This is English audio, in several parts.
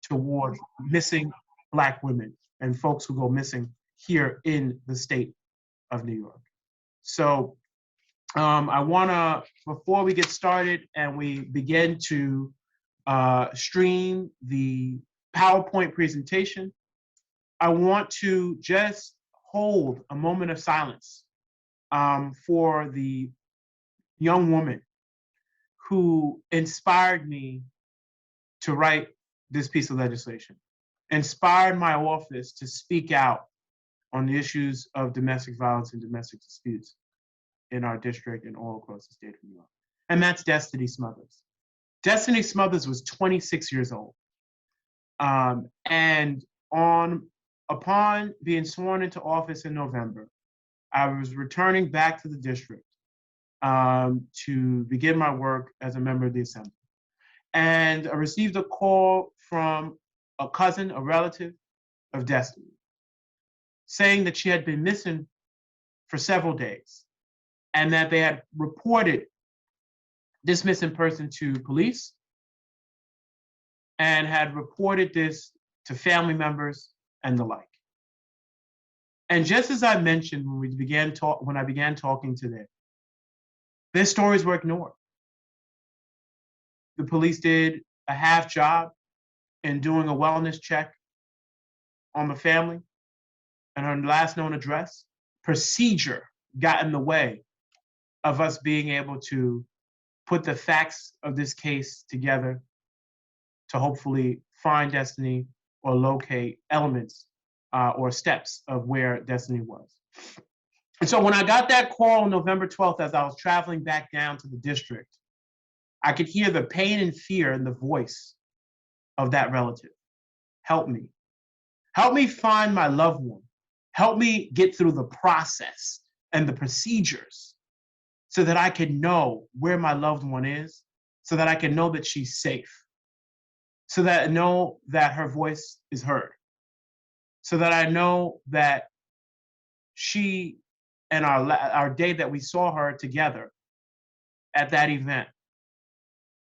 towards missing Black women and folks who go missing here in the state of New York. So I wanna, before we get started and we begin to stream the PowerPoint presentation, I want to just hold a moment of silence for the young woman who inspired me to write this piece of legislation, inspired my office to speak out on the issues of domestic violence and domestic disputes in our district and all across the state of New York. And that's Destini Smothers. Destini Smothers was 26 years old. And upon being sworn into office in November, I was returning back to the district to begin my work as a member of the Assembly. And I received a call from a cousin, a relative of Destini, saying that she had been missing for several days and that they had reported this missing person to police and had reported this to family members and the like. And just as I mentioned when I began talking today, their stories were ignored. The police did a half job in doing a wellness check on the family and her last known address. Procedure got in the way of us being able to put the facts of this case together to hopefully find Destini or locate elements or steps of where Destini was. And so when I got that call on November 12th, as I was traveling back down to the district, I could hear the pain and fear in the voice of that relative. Help me. Help me find my loved one. Help me get through the process and the procedures so that I can know where my loved one is, so that I can know that she's safe, so that I know that her voice is heard, so that I know that she and our day that we saw her together at that event,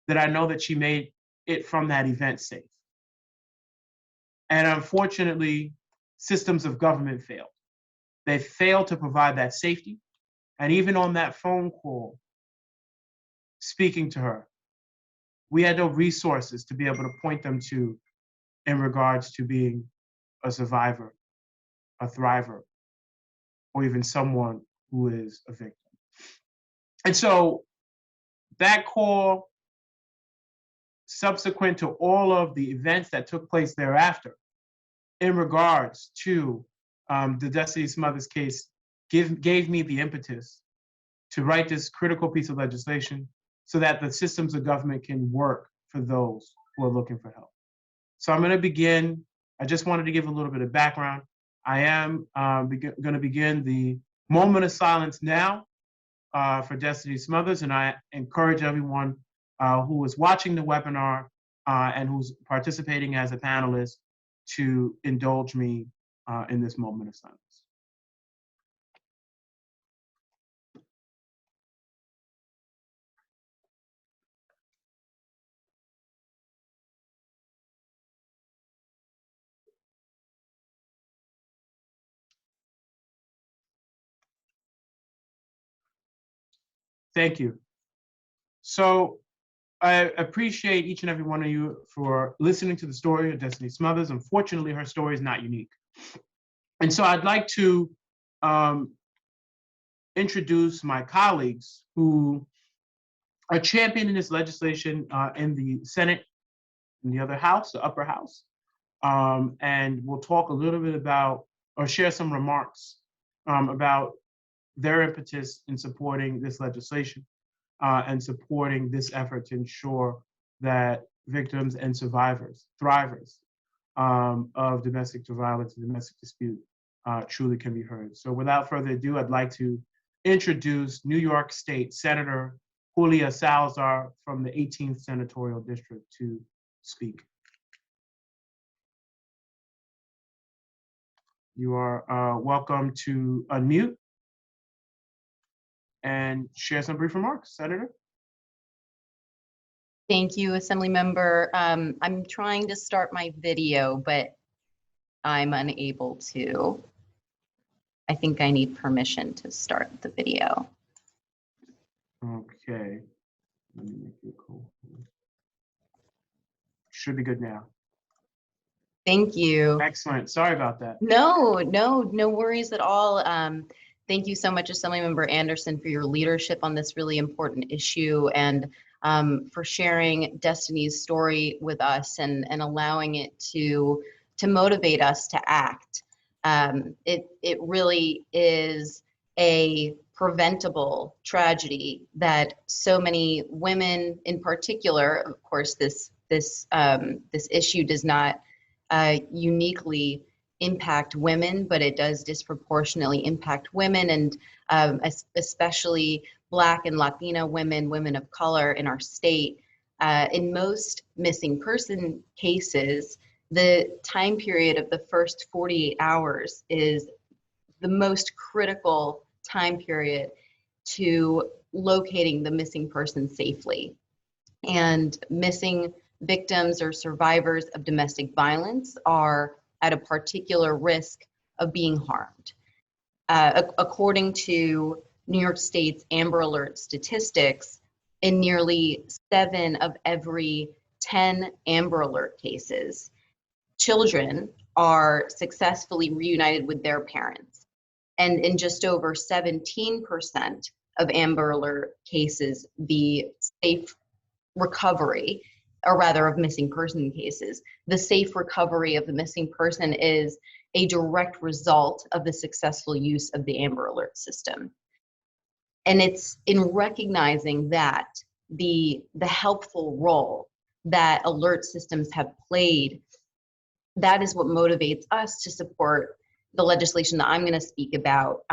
that I know that she made it from that event safe. And unfortunately, systems of government failed. They failed to provide that safety. And even on that phone call, speaking to her, we had no resources to be able to point them to in regards to being a survivor, a thriver, or even someone who is a victim. And so that call, subsequent to all of the events that took place thereafter in regards to the Destini Smothers case, gave me the impetus to write this critical piece of legislation so that the systems of government can work for those who are looking for help. So I'm going to begin. I just wanted to give a little bit of background. I am going to begin the moment of silence now for Destini Smothers, and I encourage everyone who is watching the webinar and who's participating as a panelist to indulge me in this moment of silence. Thank you. So I appreciate each and every one of you for listening to the story of Destini Smothers. Unfortunately, her story is not unique. And so I'd like to introduce my colleagues who are championing this legislation in the Senate, in the other house, the upper house. And we'll talk a little bit about, or share some remarks about their impetus in supporting this legislation and supporting this effort to ensure that victims and survivors, thrivers of domestic violence and domestic dispute truly can be heard. So without further ado, I'd like to introduce New York State Senator Julia Salazar from the 18th Senatorial District to speak. You are welcome to unmute and share some brief remarks, Senator. Thank you, Assemblymember. I'm trying to start my video, but I'm unable to. I think I need permission to start the video. Okay. Let me make it cool. Should be good now. Thank you. Excellent. Sorry about that. No worries at all. Thank you so much, Assemblymember Anderson, for your leadership on this really important issue and for sharing Destini's story with us and allowing it to motivate us to act. It really is a preventable tragedy that so many women, in particular, of course, this issue does not uniquely impact women, but it does disproportionately impact women, and especially Black and Latina women, women of color in our state. In most missing person cases, the time period of the first 48 hours is the most critical time period to locating the missing person safely. And missing victims or survivors of domestic violence are at a particular risk of being harmed. According to New York State's Amber Alert statistics, in nearly 7 of every 10 Amber Alert cases, children are successfully reunited with their parents. And in just over 17% of Amber Alert cases, the safe recovery, or rather of missing person cases, the safe recovery of the missing person is a direct result of the successful use of the Amber Alert system. And it's in recognizing that the helpful role that alert systems have played, that is what motivates us to support the legislation that I'm going to speak about,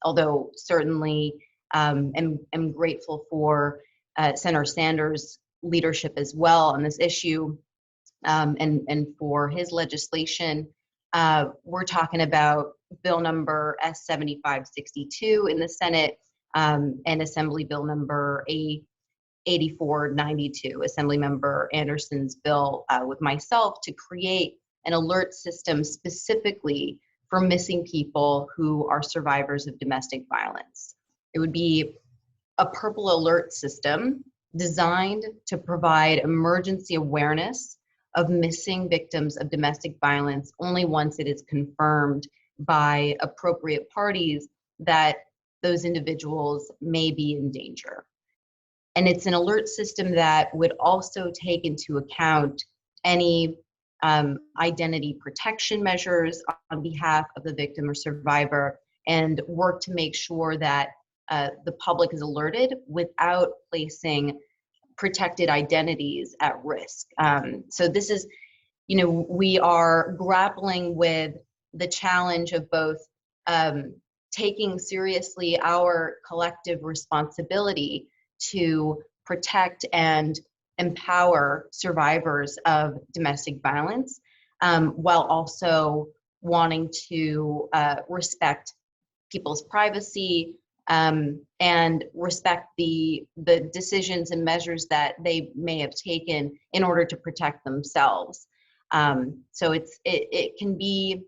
although certainly am grateful for Senator Sanders' leadership as well on this issue, and for his legislation. We're talking about bill number S7562 in the Senate, and Assembly bill number A8492, Assemblymember Anderson's bill with myself to create an alert system specifically for missing people who are survivors of domestic violence. It would be a purple alert system designed to provide emergency awareness of missing victims of domestic violence only once it is confirmed by appropriate parties that those individuals may be in danger. And it's an alert system that would also take into account any identity protection measures on behalf of the victim or survivor, and work to make sure that the public is alerted without placing protected identities at risk. So this is, we are grappling with the challenge of both taking seriously our collective responsibility to protect and empower survivors of domestic violence, while also wanting to respect people's privacy, and respect the decisions and measures that they may have taken in order to protect themselves. So it can be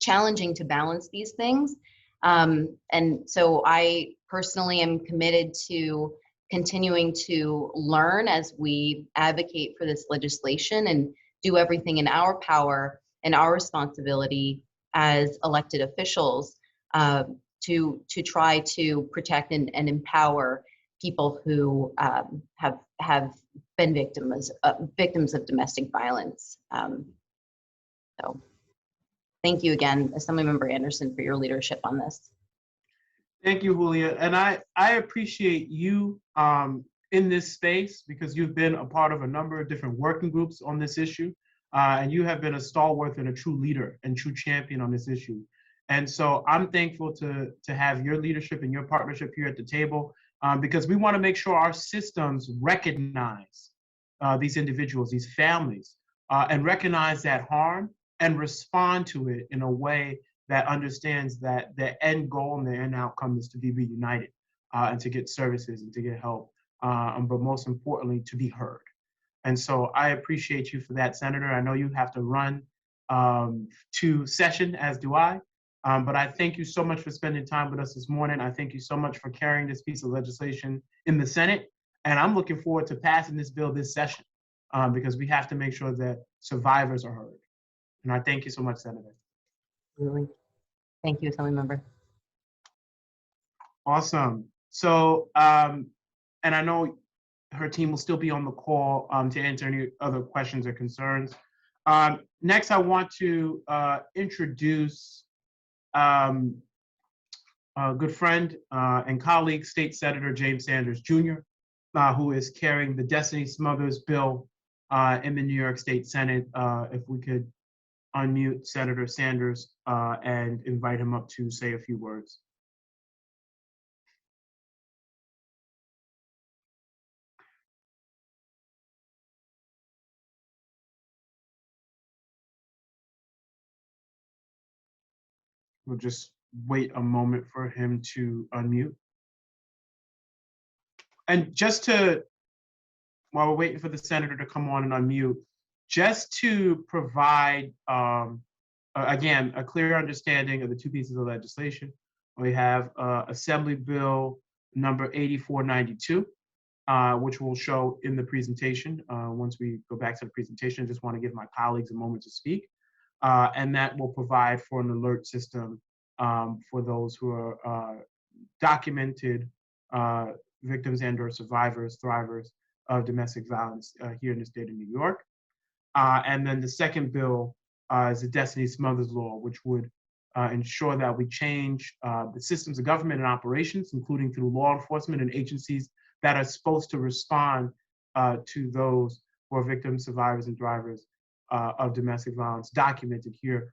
challenging to balance these things. And so I personally am committed to continuing to learn as we advocate for this legislation and do everything in our power and our responsibility as elected officials to try to protect and empower people who have been victims of domestic violence. So thank you again, Assemblymember Anderson, for your leadership on this. Thank you, Julia. And I appreciate you in this space, because you've been a part of a number of different working groups on this issue. And you have been a stalwart and a true leader and true champion on this issue. And so I'm thankful to have your leadership and your partnership here at the table, because we want to make sure our systems recognize these individuals, these families, and recognize that harm and respond to it in a way that understands that the end goal and the end outcome is to be reunited, and to get services and to get help, but most importantly, to be heard. And so I appreciate you for that, Senator. I know you have to run to session, as do I. But I thank you so much for spending time with us this morning. I thank you so much for carrying this piece of legislation in the Senate. And I'm looking forward to passing this bill this session because we have to make sure that survivors are heard. And I thank you so much, Senator. Really. Thank you, Assemblymember. Awesome. So, and I know her team will still be on the call to answer any other questions or concerns. Next, I want to introduce a good friend and colleague, State Senator James Sanders Jr., who is carrying the Destini Smothers bill in the New York State Senate. If we could unmute Senator Sanders and invite him up to say a few words. We'll just wait a moment for him to unmute. And just to, while we're waiting for the senator to come on and unmute, just to provide, again, a clear understanding of the two pieces of legislation, we have Assembly Bill number 8492, which we'll show in the presentation. Once we go back to the presentation, I just want to give my colleagues a moment to speak. And that will provide for an alert system for those who are documented victims and or survivors, thrivers of domestic violence here in the state of New York. And then the second bill is the Destini Smothers Law, which would ensure that we change the systems of government and operations, including through law enforcement and agencies that are supposed to respond to those who are victims, survivors, and thrivers of domestic violence documented here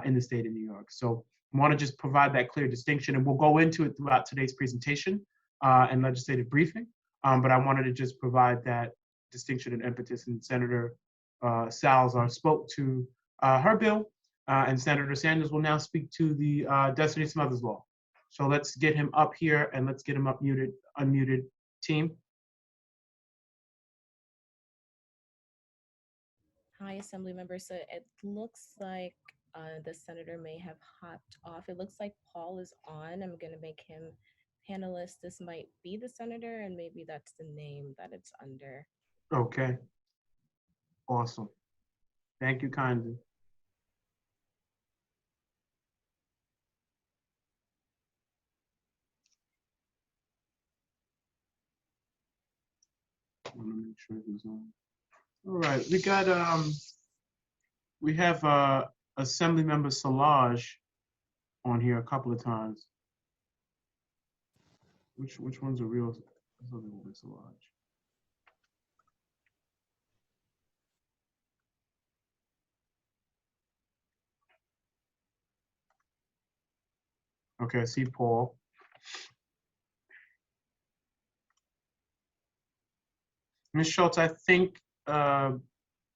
in the state of New York. So I want to just provide that clear distinction, and we'll go into it throughout today's presentation and legislative briefing. But I wanted to just provide that distinction and impetus. And Senator Salazar spoke to her bill, and Senator Sanders will now speak to the Destini Smothers Law. So let's get him up here and let's get him up unmuted, team. Hi, Assembly members. So it looks like the senator may have hopped off. It looks like Paul is on. I'm going to make him panelist. This might be the senator, and maybe that's the name that it's under. Okay. Awesome. Thank you kindly. I want to make sure he's on. All right, we have Assemblymember Salazar on here a couple of times. Which one's a real Salazar? Okay, I see Paul. Ms. Schultz, I think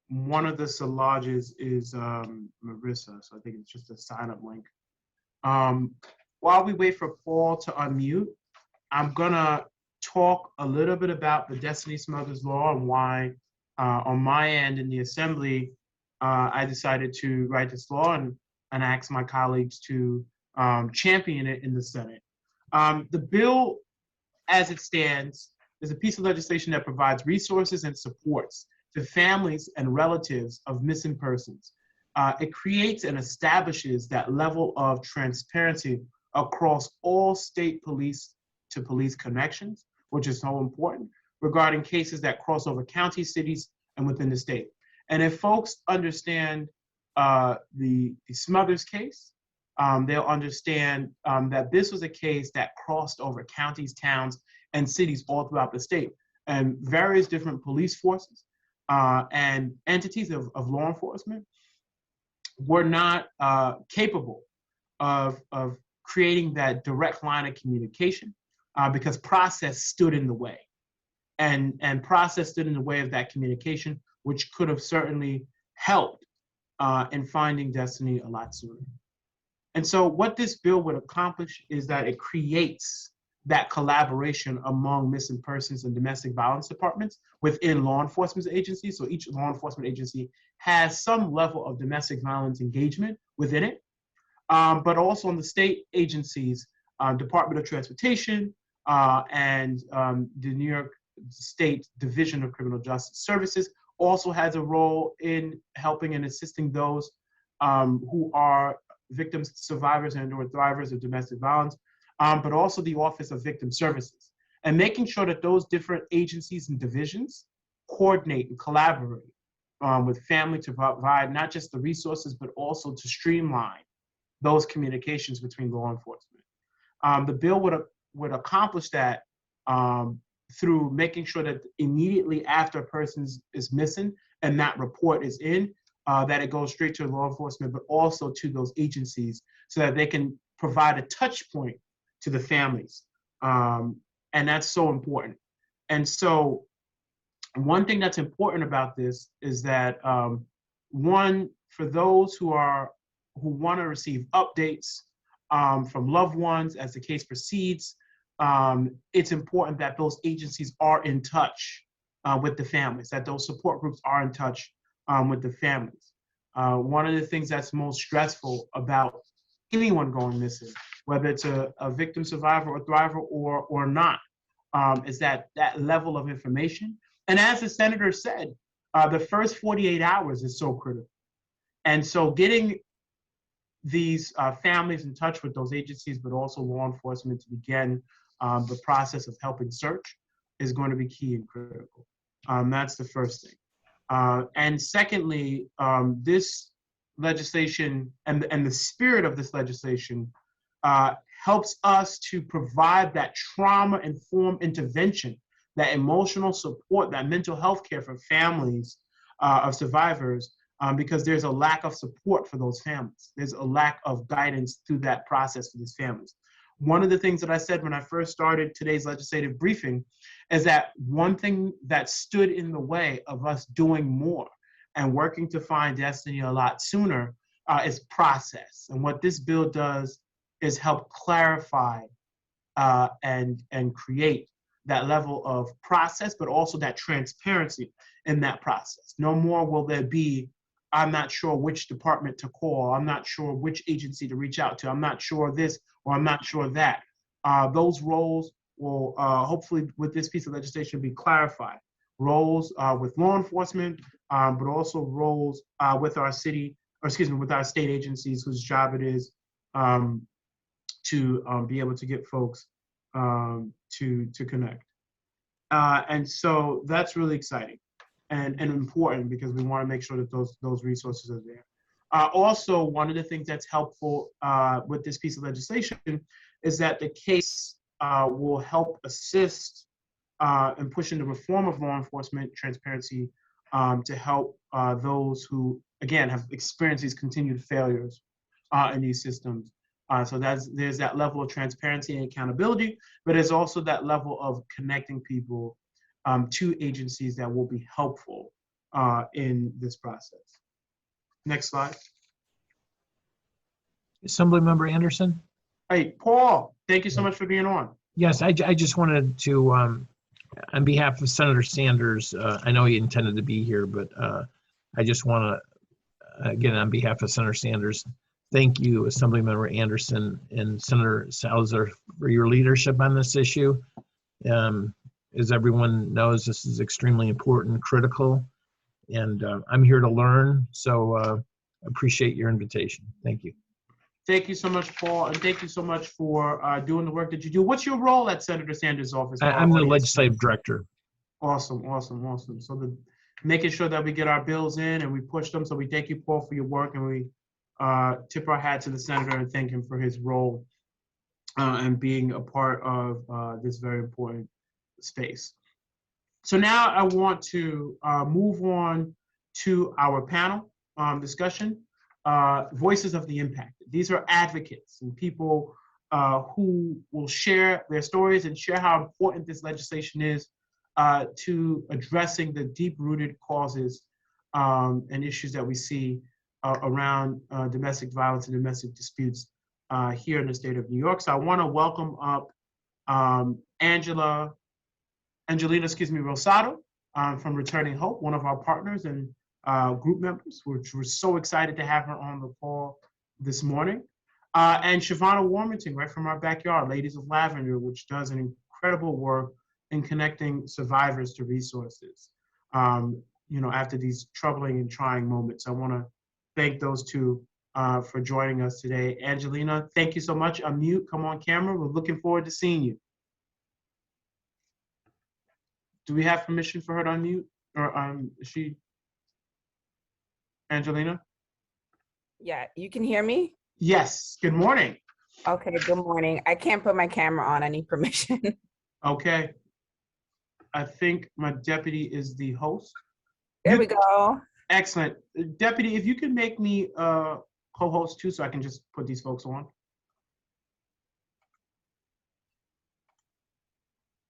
one of the Salazars is Marissa, so I think it's just a sign-up link. While we wait for Paul to unmute, I'm gonna talk a little bit about the Destini Smothers Law and why, on my end in the Assembly, I decided to write this law and ask my colleagues to champion it in the Senate. The bill, as it stands, is a piece of legislation that provides resources and supports to families and relatives of missing persons. It creates and establishes that level of transparency across all state police to police connections, which is so important, regarding cases that cross over counties, cities, and within the state. And if folks understand the Smothers case, they'll understand that this was a case that crossed over counties, towns, and cities all throughout the state, and various different police forces and entities of law enforcement were not capable of creating that direct line of communication because process stood in the way. And process stood in the way of that communication, which could have certainly helped in finding Destini a lot sooner. And so what this bill would accomplish is that it creates that collaboration among missing persons and domestic violence departments within law enforcement agencies. So each law enforcement agency has some level of domestic violence engagement within it, but also in the state agencies, Department of Transportation and the New York State Division of Criminal Justice Services also has a role in helping and assisting those who are victims, survivors, and or thrivers of domestic violence, but also the Office of Victim Services, and making sure that those different agencies and divisions coordinate and collaborate with family to provide not just the resources, but also to streamline those communications between law enforcement. The bill would accomplish that through making sure that immediately after a person is missing and that report is in, that it goes straight to law enforcement, but also to those agencies so that they can provide a touch point to the families. And that's so important. And so one thing that's important about this is that one, for those who want to receive updates from loved ones as the case proceeds, it's important that those agencies are in touch with the families, that those support groups are in touch with the families. One of the things that's most stressful about anyone going missing, whether it's a victim, survivor, or thriver or not, is that level of information. And as the senator said, the first 48 hours is so critical. And so getting these families in touch with those agencies, but also law enforcement to begin the process of helping search is going to be key and critical. That's the first thing. And secondly, this legislation and the spirit of this legislation helps us to provide that trauma-informed intervention, that emotional support, that mental health care for families of survivors, because there's a lack of support for those families. There's a lack of guidance through that process for these families. One of the things that I said when I first started today's legislative briefing is that one thing that stood in the way of us doing more and working to find Destini a lot sooner is process. And what this bill does is help clarify and create that level of process, but also that transparency in that process. No more will there be, I'm not sure which department to call, I'm not sure which agency to reach out to, I'm not sure this, or I'm not sure that. Those roles will hopefully with this piece of legislation be clarified. Roles with law enforcement, but also roles with our with our state agencies whose job it is to be able to get folks to connect. And so that's really exciting and important because we want to make sure that those resources are there. Also, one of the things that's helpful with this piece of legislation is that the case will help assist in pushing the reform of law enforcement transparency to help those who, again, have experienced these continued failures in these systems. So there's that level of transparency and accountability, but there's also that level of connecting people to agencies that will be helpful in this process. Next slide. Assemblymember Anderson? Hey, Paul, thank you so much for being on. Yes, I just wanted to, on behalf of Senator Sanders, I know he intended to be here, but I just want to, again, on behalf of Senator Sanders, thank you, Assemblymember Anderson and Senator Salazar, for your leadership on this issue. As everyone knows, this is extremely important, critical, and I'm here to learn, so appreciate your invitation. Thank you. Thank you so much, Paul, and thank you so much for doing the work that you do. What's your role at Senator Sanders' office? I'm the legislative director. Awesome, awesome, awesome. So making sure that we get our bills in and we push them. So we thank you, Paul, for your work, and we tip our hat to the senator and thank him for his role and being a part of this very important space. So now I want to move on to our panel discussion, Voices of the Impacted. These are advocates and people who will share their stories and share how important this legislation is to addressing the deep-rooted causes and issues that we see around domestic violence and domestic disputes here in the state of New York. So I want to welcome up Angelina, Rosado from Returning Hope, one of our partners and group members, which we're so excited to have her on the call this morning. And Shavonna Warmington, right from our backyard, Ladies of Lavender, which does an incredible work in connecting survivors to resources, after these troubling and trying moments. I want to thank those two for joining us today. Angelina, thank you so much. Unmute, come on camera. We're looking forward to seeing you. Do we have permission for her to unmute? Or is she, Angelina? Yeah, you can hear me? Yes, good morning. Okay, good morning. I can't put my camera on, I need permission. Okay. I think my deputy is the host. There we go. Excellent. Deputy, if you can make me co-host too, so I can just put these folks on.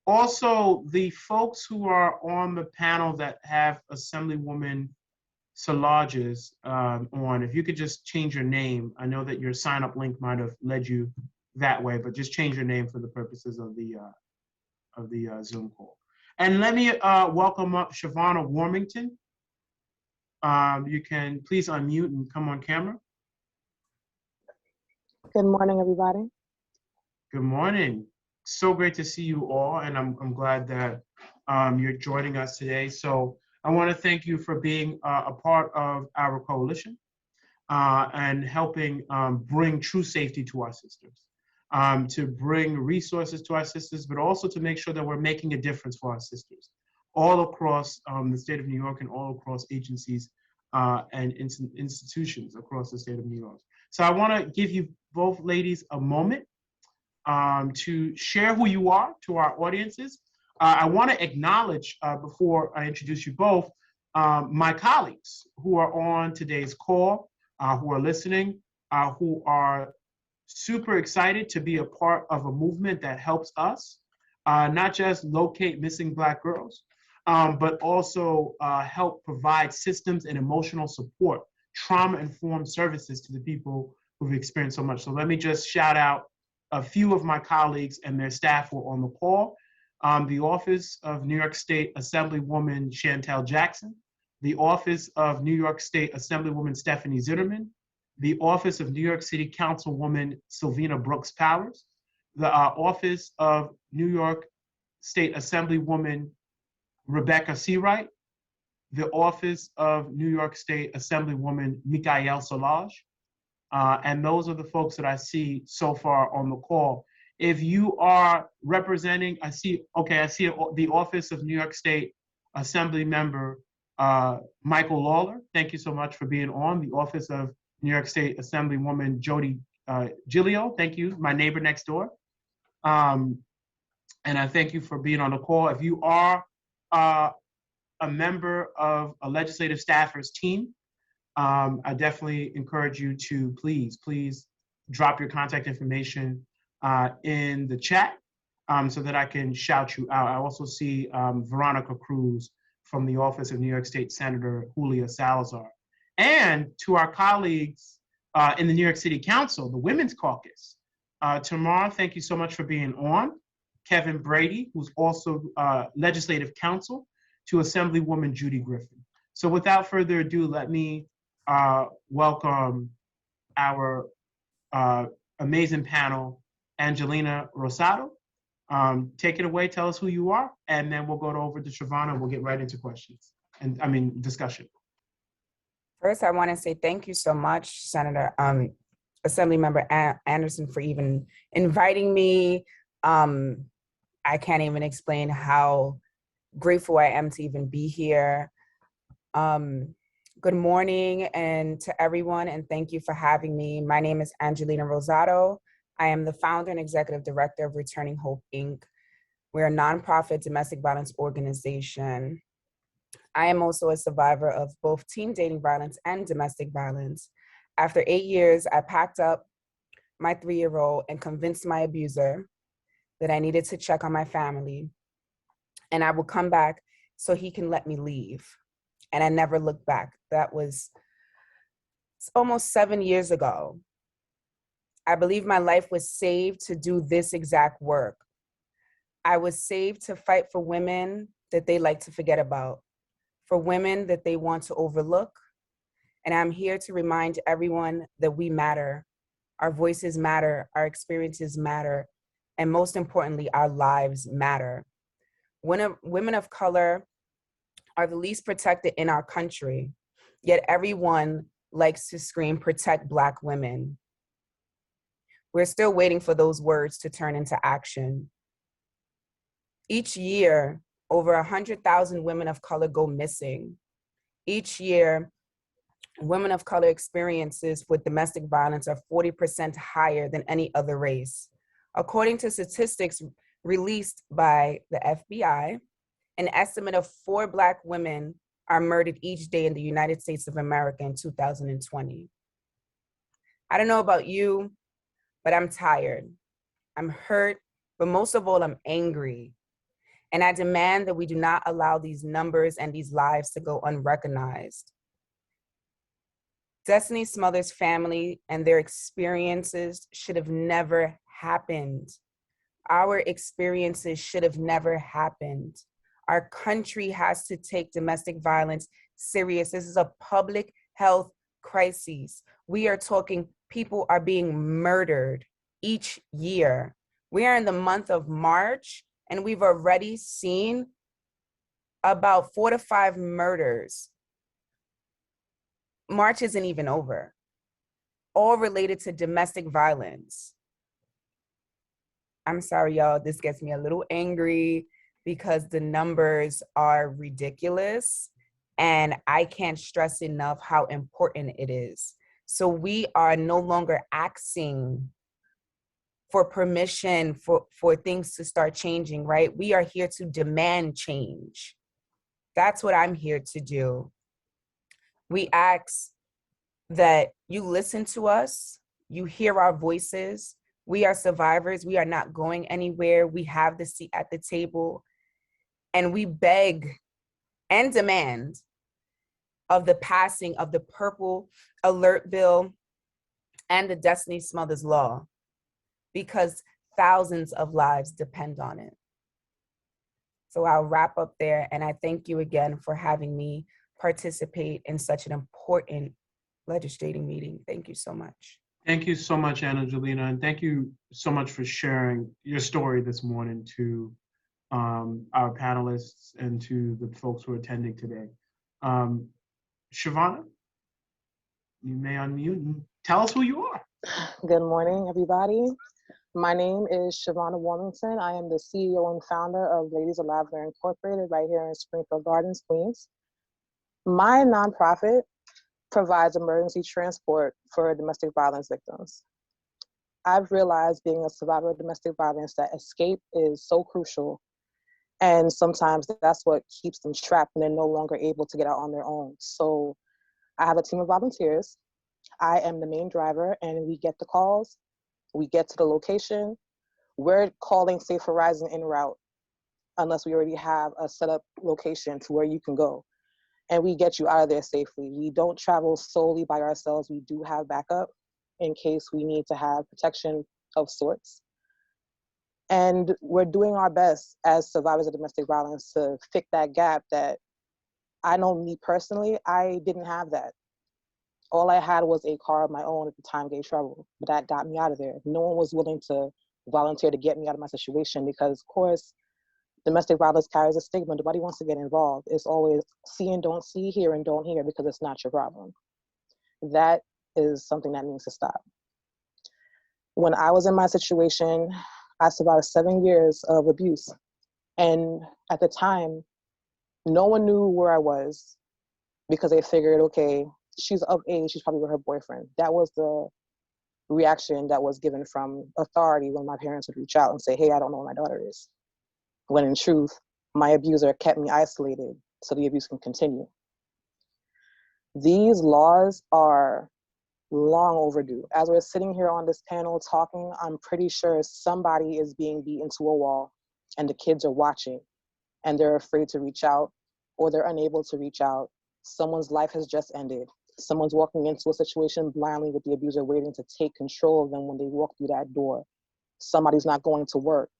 Also, the folks who are on the panel that have Assemblywoman Salazar on, if you could just change your name. I know that your sign-up link might have led you that way, but just change your name for the purposes of the Zoom call. And let me welcome up Shavonna Warmington. You can please unmute and come on camera. Good morning, everybody. Good morning. So great to see you all, and I'm glad that you're joining us today. So I want to thank you for being a part of our coalition and helping bring true safety to our sisters, to bring resources to our sisters, but also to make sure that we're making a difference for our sisters all across the state of New York and all across agencies and institutions across the state of New York. So I want to give you both ladies a moment to share who you are to our audiences. I want to acknowledge, before I introduce you both, my colleagues who are on today's call, who are listening, who are super excited to be a part of a movement that helps us not just locate missing Black girls, but also help provide systems and emotional support, trauma-informed services to the people who've experienced so much. So let me just shout out a few of my colleagues and their staff who are on the call. The Office of New York State Assemblywoman Chantel Jackson, the Office of New York State Assemblywoman Stephanie Zitterman, the Office of New York City Councilwoman Sylvina Brooks Powers, the Office of New York State Assemblywoman Rebecca Seawright, the Office of New York State Assemblywoman Micaël Solage, and those are the folks that I see so far on the call. If you are representing, I see the Office of New York State Assemblymember Michael Lawler. Thank you so much for being on. The Office of New York State Assemblywoman Jody Giglio. Thank you, my neighbor next door. And I thank you for being on the call. If you are a member of a legislative staffer's team, I definitely encourage you to please drop your contact information in the chat so that I can shout you out. I also see Veronica Cruz from the Office of New York State Senator Julia Salazar. And to our colleagues in the New York City Council, the Women's Caucus. Tamar, thank you so much for being on. Kevin Brady, who's also Legislative Counsel to Assemblywoman Judy Griffin. So without further ado, let me welcome our amazing panel, Angelina Rosado. Take it away, tell us who you are, and then we'll go over to Shavonna and we'll get right into questions, discussion. First, I want to say thank you so much, Senator Assemblymember Anderson, for even inviting me. I can't even explain how grateful I am to even be here. Good morning and to everyone, and thank you for having me. My name is Angelina Rosado. I am the founder and executive director of Returning Hope, Inc. We're a nonprofit domestic violence organization. I am also a survivor of both teen dating violence and domestic violence. After 8 years, I packed up my 3-year-old and convinced my abuser that I needed to check on my family and I would come back so he can let me leave. And I never looked back. That was almost 7 years ago. I believe my life was saved to do this exact work. I was saved to fight for women that they like to forget about, for women that they want to overlook. And I'm here to remind everyone that we matter. Our voices matter, our experiences matter, and most importantly, our lives matter. Women of color are the least protected in our country, yet everyone likes to scream, protect Black women. We're still waiting for those words to turn into action. Each year, over 100,000 women of color go missing. Each year, women of color experiences with domestic violence are 40% higher than any other race. According to statistics released by the FBI, an estimate of 4 Black women are murdered each day in the United States of America in 2020. I don't know about you, but I'm tired. I'm hurt, but most of all, I'm angry. And I demand that we do not allow these numbers and these lives to go unrecognized. Destini Smothers' family and their experiences should have never happened. Our experiences should have never happened. Our country has to take domestic violence serious. This is a public health crisis. We are talking people are being murdered each year. We are in the month of March, and we've already seen about 4 to 5 murders. March isn't even over, all related to domestic violence. I'm sorry, y'all, this gets me a little angry because the numbers are ridiculous, and I can't stress enough how important it is. So we are no longer asking for permission for things to start changing, right? We are here to demand change. That's what I'm here to do. We ask that you listen to us, you hear our voices. We are survivors. We are not going anywhere. We have the seat at the table, and we beg and demand of the passing of the Purple Alert Bill and the Destini Smothers Law, because thousands of lives depend on it. So I'll wrap up there, and I thank you again for having me participate in such an important legislating meeting. Thank you so much. Thank you so much, Angelina, and thank you so much for sharing your story this morning to our panelists and to the folks who are attending today. Shavana, you may unmute and tell us who you are. Good morning, everybody. My name is Shavana Warmington. I am the CEO and founder of Ladies of Lavender Incorporated right here in Springfield Gardens, Queens. My nonprofit provides emergency transport for domestic violence victims. I've realized, being a survivor of domestic violence, that escape is so crucial. And sometimes that's what keeps them trapped and they're no longer able to get out on their own. So I have a team of volunteers. I am the main driver, and we get the calls. We get to the location. We're calling Safe Horizon en route unless we already have a set up location to where you can go. And we get you out of there safely. We don't travel solely by ourselves. We do have backup in case we need to have protection of sorts. And we're doing our best as survivors of domestic violence to fix that gap that I know, me personally, I didn't have that. All I had was a car of my own at the time, gave trouble, but that got me out of there. No one was willing to volunteer to get me out of my situation because, of course, domestic violence carries a stigma. Nobody wants to get involved. It's always see and don't see, hear and don't hear, because it's not your problem. That is something that needs to stop. When I was in my situation, I survived 7 years of abuse. And at the time, no one knew where I was because they figured, okay, she's of age, she's probably with her boyfriend. That was the reaction that was given from authority when my parents would reach out and say, hey, I don't know where my daughter is. When in truth, my abuser kept me isolated so the abuse can continue. These laws are long overdue. As we're sitting here on this panel talking, I'm pretty sure somebody is being beaten to a wall and the kids are watching and they're afraid to reach out or they're unable to reach out. Someone's life has just ended. Someone's walking into a situation blindly with the abuser waiting to take control of them when they walk through that door. Somebody's not going to work.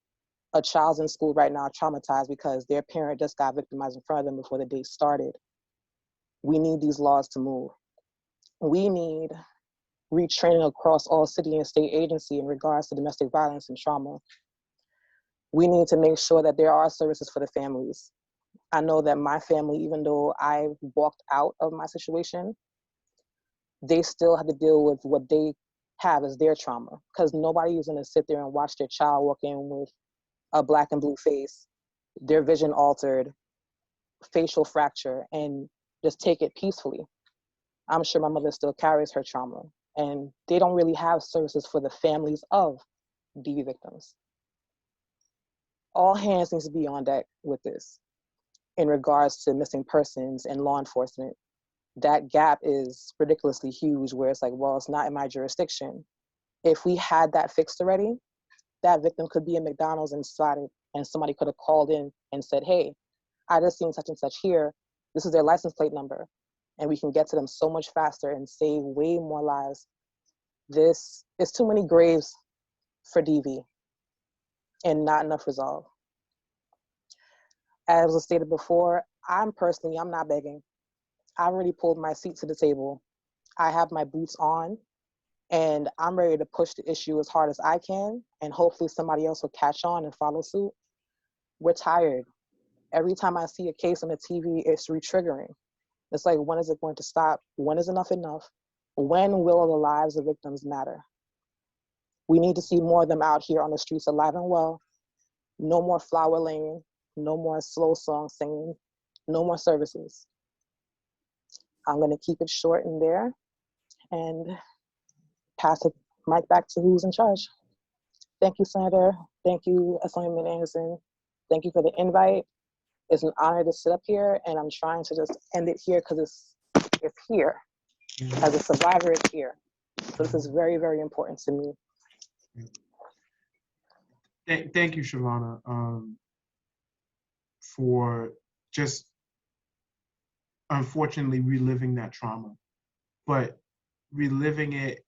a child's in school right now traumatized because their parent just got victimized in front of them before the date started. We need these laws to move. We need retraining across all city and state agency in regards to domestic violence and trauma. We need to make sure that there are services for the families. I know that my family, even though I walked out of my situation, they still have to deal with what they have as their trauma, because nobody is going to sit there and watch their child walk in with a black and blue face, their vision altered, facial fracture, and just take it peacefully. I'm sure my mother still carries her trauma, and they don't really have services for the families of DV victims. All hands needs to be on deck with this in regards to missing persons and law enforcement. That gap is ridiculously huge, where it's like, well, it's not in my jurisdiction. If we had that fixed already, that victim could be in McDonald's and spotted, and somebody could have called in and said, hey, I just seen such and such here. This is their license plate number. And we can get to them so much faster and save way more lives. This is too many graves for DV and not enough resolve. As was stated before, I'm not begging. I already pulled my seat to the table. I have my boots on, and I'm ready to push the issue as hard as I can, and hopefully somebody else will catch on and follow suit. We're tired. Every time I see a case on the TV, it's re-triggering. It's like, when is it going to stop? When is enough enough? When will the lives of victims matter? We need to see more of them out here on the streets alive and well. No more flower laying, no more slow song singing, no more services. I'm gonna keep it short in there and pass the mic back to who's in charge. Thank you, Senator. Thank you, Assemblymember Anderson. Thank you for the invite. It's an honor to sit up here, and I'm trying to just end it here because it's here. As a survivor, it's here. So this is very, very important to me. Thank you, Shavana, for just unfortunately reliving that trauma, but reliving it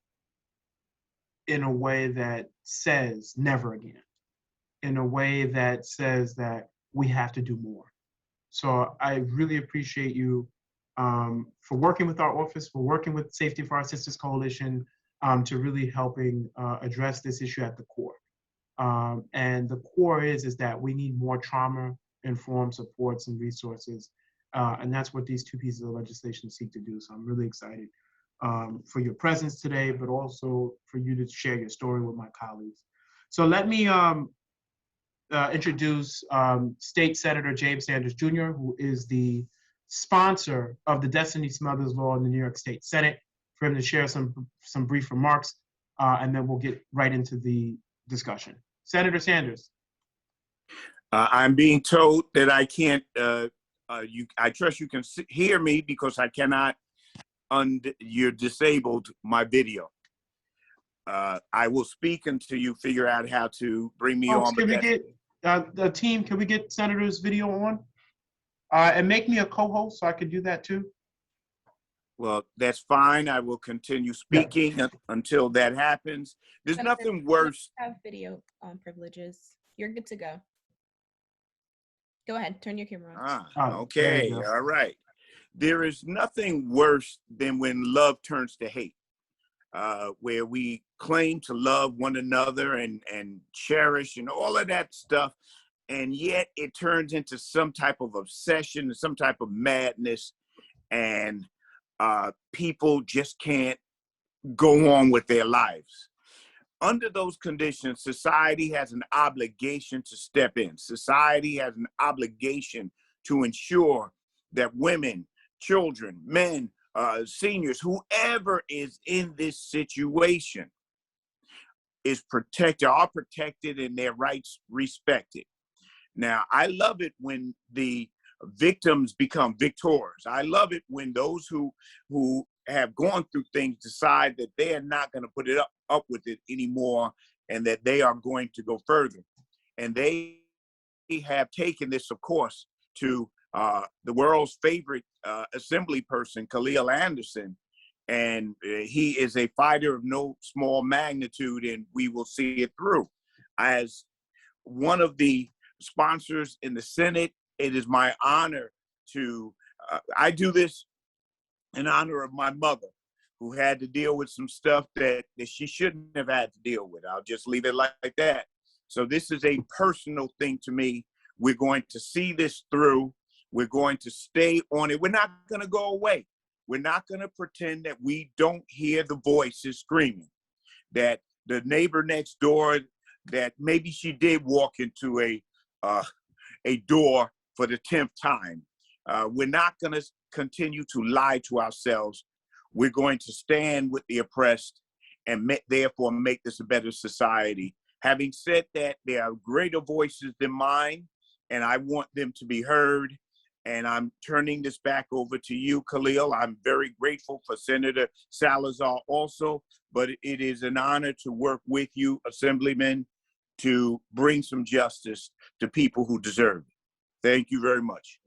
in a way that says never again, in a way that says that we have to do more. So I really appreciate you for working with our office, for working with Safety for Our Sisters Coalition, to really helping address this issue at the core. And the core is that we need more trauma-informed supports and resources. And that's what these two pieces of legislation seek to do. So I'm really excited for your presence today, but also for you to share your story with my colleagues. So let me introduce State Senator James Sanders Jr., who is the sponsor of the Destini Smothers Law in the New York State Senate, for him to share some brief remarks, and then we'll get right into the discussion. Senator Sanders. I'm being told that I can't, I trust you can hear me because I cannot, you're disabled my video. I will speak until you figure out how to bring me on. Can we get, the team, can we get Senator's video on? And make me a co-host so I could do that too. Well, that's fine. I will continue speaking until that happens. There's nothing worse. Have video privileges. You're good to go. Go ahead, turn your camera on. Okay, all right. There is nothing worse than when love turns to hate, where we claim to love one another and cherish and all of that stuff, and yet it turns into some type of obsession, some type of madness, and people just can't go on with their lives. Under those conditions, society has an obligation to step in. Society has an obligation to ensure that women, children, men, seniors, whoever is in this situation is protected, are protected and their rights respected. Now, I love it when the victims become victors. I love it when those who have gone through things decide that they are not going to put it up with it anymore and that they are going to go further. And they have taken this, of course, to the world's favorite assembly person, Khalil Anderson. And he is a fighter of no small magnitude, and we will see it through. As one of the sponsors in the Senate. It is my honor to, I do this in honor of my mother, who had to deal with some stuff that she shouldn't have had to deal with. I'll just leave it like that. So this is a personal thing to me. We're going to see this through. We're going to stay on it. We're not going to go away. We're not going to pretend that we don't hear the voices screaming, that the neighbor next door, that maybe she did walk into a door for the 10th time. We're not going to continue to lie to ourselves. We're going to stand with the oppressed and therefore make this a better society. Having said that, there are greater voices than mine, and I want them to be heard. And I'm turning this back over to you, Khalil. I'm very grateful for Senator Salazar also, but it is an honor to work with you, Assemblyman, to bring some justice to people who deserve it. Thank you very much.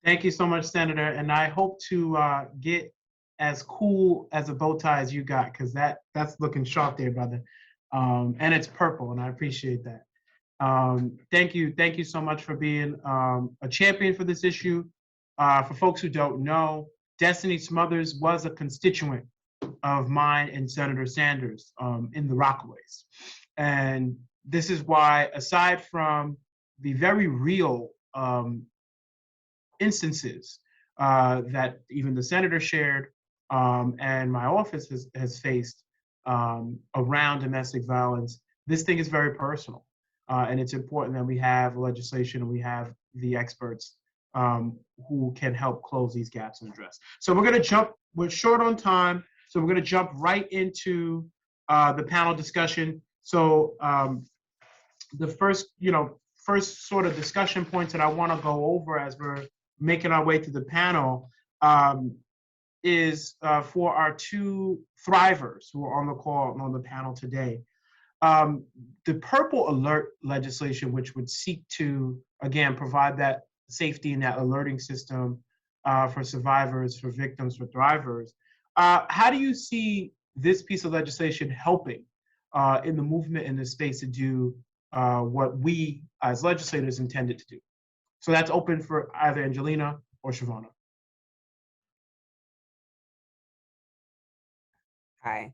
Thank you so much, Senator. And I hope to get as cool as a bow tie as you got, because that's looking sharp there, brother. And it's purple, and I appreciate that. Thank you so much for being a champion for this issue. For folks who don't know, Destini Smothers was a constituent of mine and Senator Sanders in the Rockaways. And this is why, aside from the very real instances that even the senator shared and my office has faced around domestic violence, this thing is very personal. And it's important that we have legislation and we have the experts who can help close these gaps and address. So we're short on time, so we're gonna jump right into the panel discussion. So the first sort of discussion points that I wanna go over as we're making our way to the panel is for our two thrivers who are on the call and on the panel today. The purple alert legislation, which would seek to, again, provide that safety and that alerting system for survivors, for victims, for thrivers. How do you see this piece of legislation helping in the movement in this space to do what we as legislators intended to do? So that's open for either Angelina or Shavonna. Hi.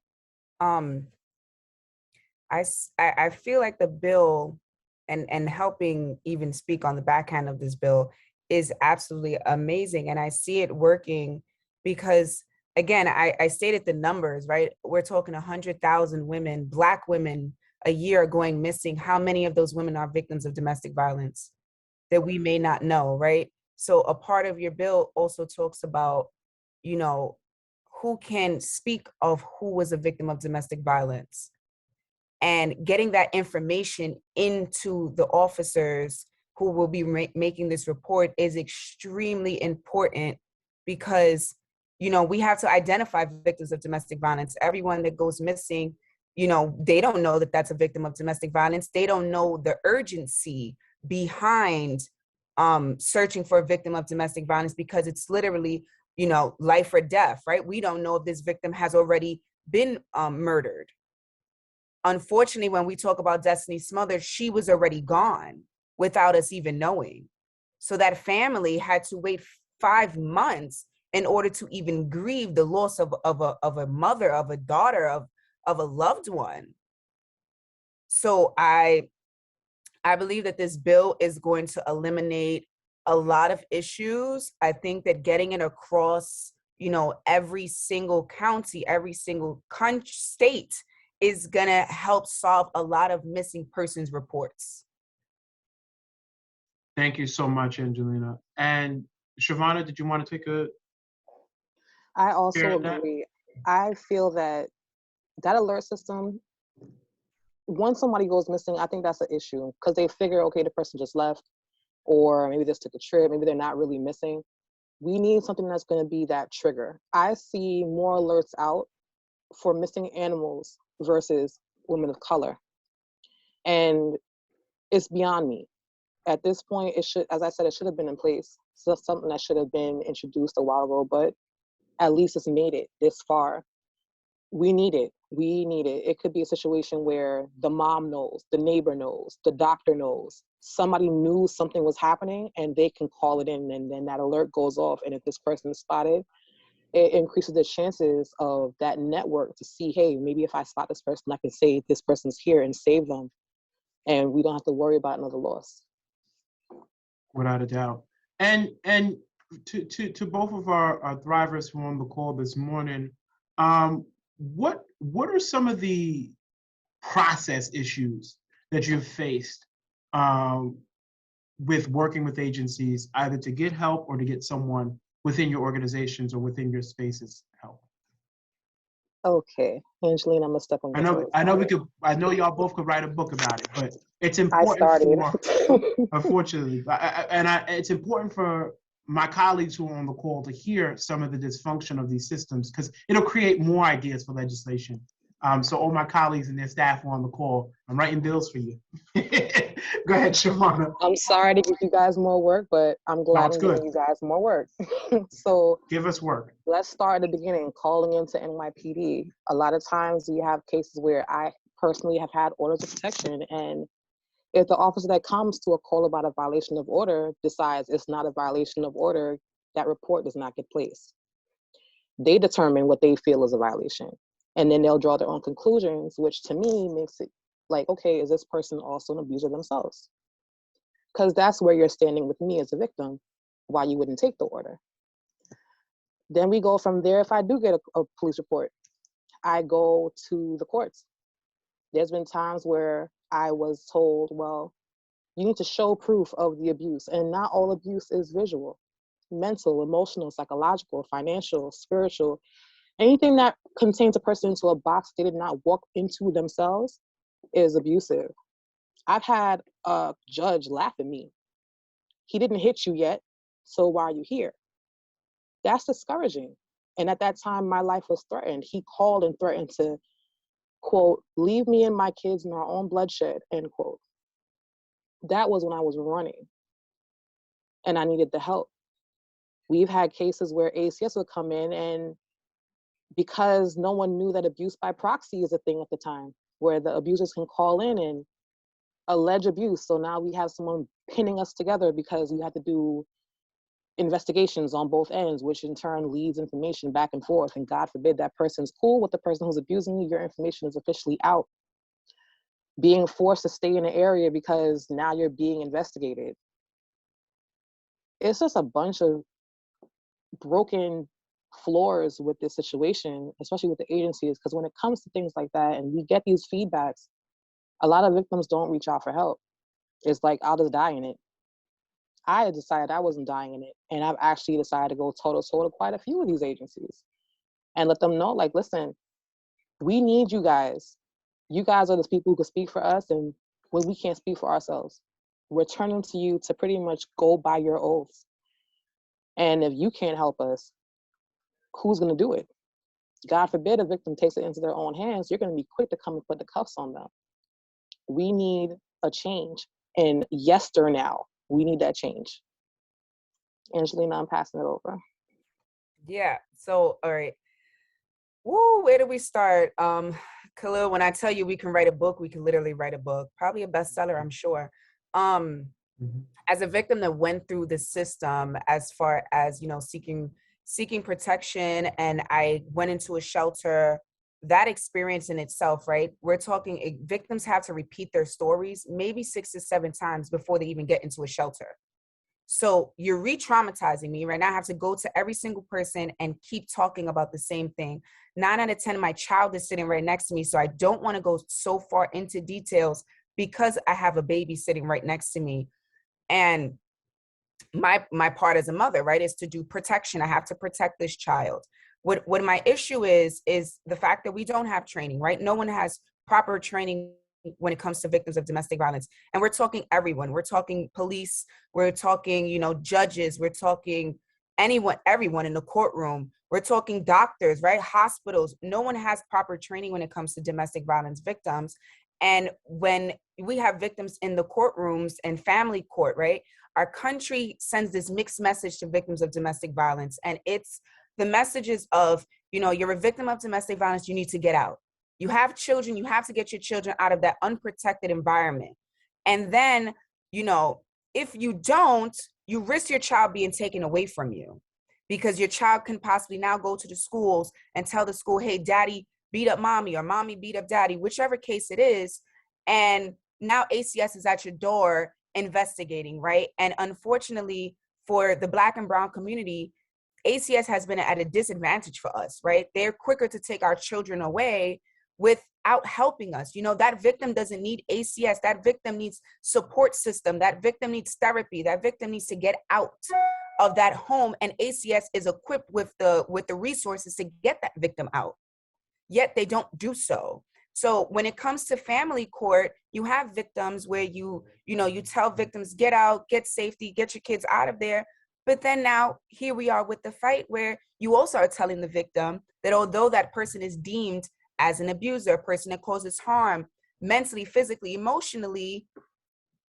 I feel like the bill and helping even speak on the backhand of this bill is absolutely amazing. And I see it working because, again, I stated the numbers, right? We're talking 100,000 women, Black women a year going missing. How many of those women are victims of domestic violence that we may not know, right? So a part of your bill also talks about, who can speak of who was a victim of domestic violence. And getting that information into the officers who will be making this report is extremely important because, we have to identify victims of domestic violence. Everyone that goes missing, they don't know that that's a victim of domestic violence. They don't know the urgency behind searching for a victim of domestic violence because it's literally, life or death, right? We don't know if this victim has already been murdered. Unfortunately, when we talk about Destini Smothers, she was already gone without us even knowing. So that family had to wait 5 months in order to even grieve the loss of a mother, of a daughter, of a loved one. So I believe that this bill is going to eliminate a lot of issues. I think that getting it across, every single county, every single state is gonna help solve a lot of missing persons reports. Thank you so much, Angelina. And Shavonna, did you want to take a? I also agree. I feel that alert system, once somebody goes missing, I think that's an issue because they figure, okay, the person just left, or maybe just took a trip, maybe they're not really missing. We need something that's going to be that trigger. I see more alerts out for missing animals versus women of color. And it's beyond me. At this point, it should, as I said, it should have been in place. So something that should have been introduced a while ago, but at least it's made it this far. We need it. We need it. It could be a situation where the mom knows, the neighbor knows, the doctor knows, somebody knew something was happening and they can call it in, and then that alert goes off. And if this person is spotted, it increases the chances of that network to see, hey, maybe if I spot this person, I can say this person's here and save them. And we don't have to worry about another loss. Without a doubt. And to both of our thrivers who are on the call this morning, what are some of the process issues that you've faced with working with agencies, either to get help or to get someone within your organizations or within your spaces help? Okay, Angelina, I'm gonna step on your toes. I know y'all both could write a book about it, but it's I important started. unfortunately, it's important for my colleagues who are on the call to hear some of the dysfunction of these systems, because it'll create more ideas for legislation. So all my colleagues and their staff who are on the call, I'm writing bills for you. Go ahead, Shavana. I'm sorry to give you guys more work, but I'm glad I'm giving you guys more work. So give us work. Let's start at the beginning, calling into NYPD. A lot of times we have cases where I personally have had orders of protection, and if the officer that comes to a call about a violation of order decides it's not a violation of order, that report does not get placed. They determine what they feel is a violation, and then they'll draw their own conclusions, which to me makes it like, okay, is this person also an abuser themselves? Because that's where you're standing with me as a victim, why you wouldn't take the order. Then we go from there. If I do get a police report, I go to the courts. There's been times where I was told, well, you need to show proof of the abuse, and not all abuse is visual. Mental, emotional, psychological, financial, spiritual, anything that contains a person into a box they did not walk into themselves is abusive. I've had a judge laugh at me. He didn't hit you yet, so why are you here? That's discouraging. And at that time, my life was threatened. He called and threatened to, quote, leave me and my kids in our own bloodshed, end quote. That was when I was running and I needed the help. We've had cases where ACS would come in, and because no one knew that abuse by proxy is a thing at the time, where the abusers can call in and allege abuse. So now we have someone pinning us together because we have to do investigations on both ends, which in turn leads information back and forth. And God forbid that person's cool with the person who's abusing you, your information is officially out. Being forced to stay in an area because now you're being investigated. It's just a bunch of broken floors with this situation, especially with the agencies, because when it comes to things like that and we get these feedbacks, a lot of victims don't reach out for help. It's like, I'll just die in it. I decided I wasn't dying in it, and I've actually decided to go toe-to-toe to quite a few of these agencies and let them know, like, listen, we need you guys. You guys are the people who can speak for us, and when we can't speak for ourselves, we're turning to you to pretty much go by your oaths. And if you can't help us, who's going to do it? God forbid a victim takes it into their own hands, you're going to be quick to come and put the cuffs on them. We need a change. And now, we need that change. Angelina, I'm passing it over. Yeah. So, all right. Woo, where do we start? Khalil, when I tell you we can write a book, we can literally write a book, probably a bestseller, I'm sure. As a victim that went through the system, as far as, you know, seeking protection, and I went into a shelter, that experience in itself, right? We're talking victims have to repeat their stories maybe 6 to 7 times before they even get into a shelter. So you're re-traumatizing me right now. I have to go to every single person and keep talking about the same thing. 9 out of 10, my child is sitting right next to me. So I don't want to go so far into details because I have a baby sitting right next to me. And my part as a mother, right, is to do protection. I have to protect this child. What my issue is the fact that we don't have training, right? No one has proper training when it comes to victims of domestic violence. And we're talking everyone. We're talking police. We're talking, you know, judges. We're talking everyone in the courtroom. We're talking doctors, right? Hospitals. No one has proper training when it comes to domestic violence victims. And when we have victims in the courtrooms and family court, right? Our country sends this mixed message to victims of domestic violence. And it's the messages of, you know, you're a victim of domestic violence, you need to get out. You have children, you have to get your children out of that unprotected environment. And then, you know, if you don't, you risk your child being taken away from you, because your child can possibly now go to the schools and tell the school, hey, daddy beat up mommy, or mommy beat up daddy, whichever case it is. And now ACS is at your door investigating, right? And unfortunately for the Black and brown community, ACS has been at a disadvantage for us, right? They're quicker to take our children away without helping us. You know, that victim doesn't need ACS. That victim needs support system. That victim needs therapy. That victim needs to get out of that home. And ACS is equipped with the resources to get that victim out. Yet they don't do so. So when it comes to family court, you have victims where you tell victims, get out, get safety, get your kids out of there. But then now here we are with the fight where you also are telling the victim that although that person is deemed as an abuser, a person that causes harm mentally, physically, emotionally,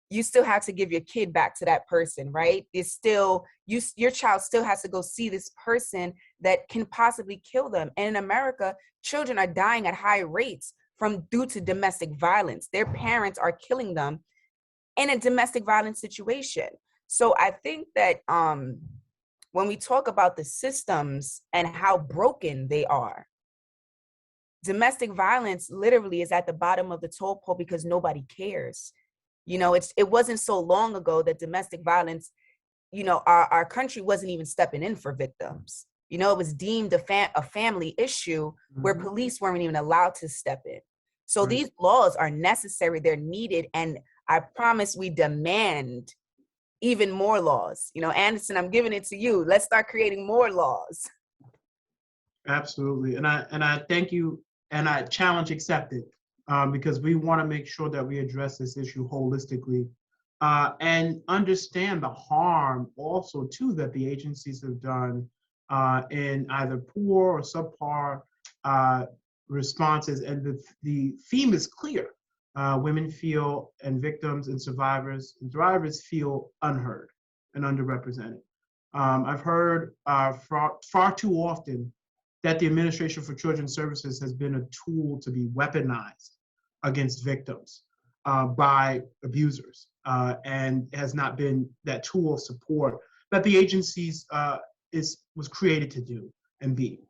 you still have to give your kid back to that person, right? It's still, your child still has to go see this person that can possibly kill them. And in America, children are dying at high rates due to domestic violence. Their parents are killing them in a domestic violence situation. So I think that when we talk about the systems and how broken they are, domestic violence literally is at the bottom of the toll pole because nobody cares. You know, it wasn't so long ago that domestic violence, you know, our country wasn't even stepping in for victims. You know, it was deemed a family issue where police weren't even allowed to step in. So these laws are necessary, they're needed, and I promise we demand even more laws. You know, Anderson, I'm giving it to you. Let's start creating more laws. Absolutely. And I thank you, and I challenge accepted, because we want to make sure that we address this issue holistically and understand the harm also too that the agencies have done in either poor or subpar responses. And the theme is clear. Women feel, and victims and survivors and thrivers feel unheard and underrepresented. I've heard far too often that the Administration for Children's Services has been a tool to be weaponized against victims by abusers, and has not been that tool of support that the agencies was created to do and be.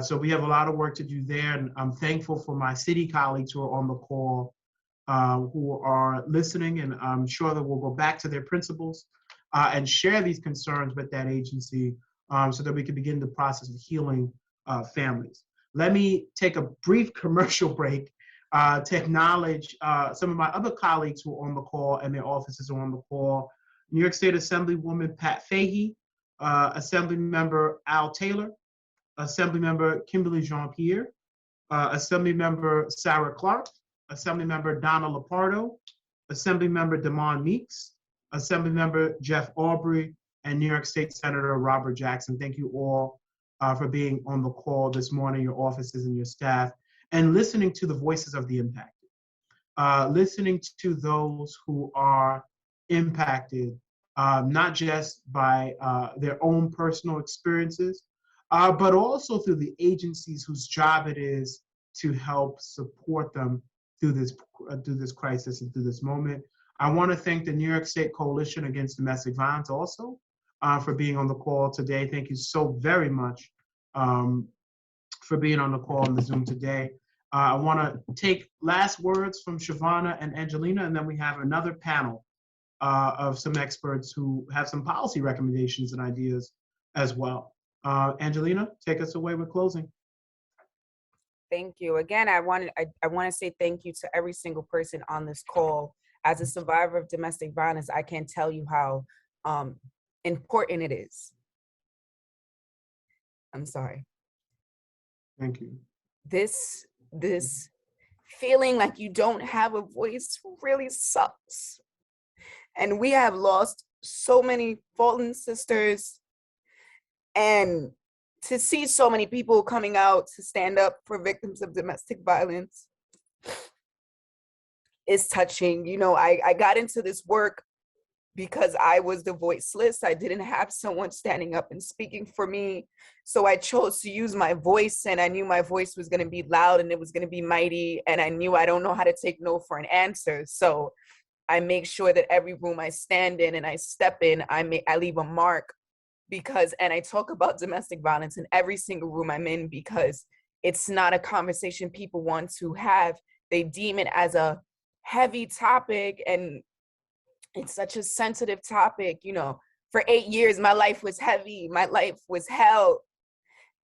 So we have a lot of work to do there, and I'm thankful for my city colleagues who are on the call, who are listening, and I'm sure that we'll go back to their principals and share these concerns with that agency so that we can begin the process of healing families. Let me take a brief commercial break to acknowledge some of my other colleagues who are on the call and their offices are on the call. New York State Assemblywoman Pat Fahey, Assemblymember Al Taylor, Assemblymember Kimberly Jean-Pierre, Assemblymember Sarah Clark, Assemblymember Donna Lapardo, Assemblymember Damon Meeks, Assemblymember Jeff Aubrey, and New York State Senator Robert Jackson. Thank you all for being on the call this morning, your offices and your staff, and listening to the voices of the impacted, listening to those who are impacted, not just by their own personal experiences, but also through the agencies whose job it is to help support them through this crisis and through this moment. I want to thank the New York State Coalition Against Domestic Violence also for being on the call today. Thank you so very much for being on the call on the Zoom today. I want to take last words from Shavana and Angelina, and then we have another panel of some experts who have some policy recommendations and ideas as well. Angelina, take us away with closing. Thank you. Again, I want to say thank you to every single person on this call. As a survivor of domestic violence, I can't tell you how important it is. I'm sorry. Thank you. This feeling like you don't have a voice really sucks. And we have lost so many fallen sisters, and to see so many people coming out to stand up for victims of domestic violence is touching. You know, I got into this work because I was the voiceless. I didn't have someone standing up and speaking for me. So I chose to use my voice, and I knew my voice was going to be loud and it was going to be mighty. And I knew I don't know how to take no for an answer. So I make sure that every room I stand in and I step in, I leave a mark, because, and I talk about domestic violence in every single room I'm in, because it's not a conversation people want to have. They deem it as a heavy topic, and it's such a sensitive topic. You know, for 8 years, my life was heavy. My life was hell.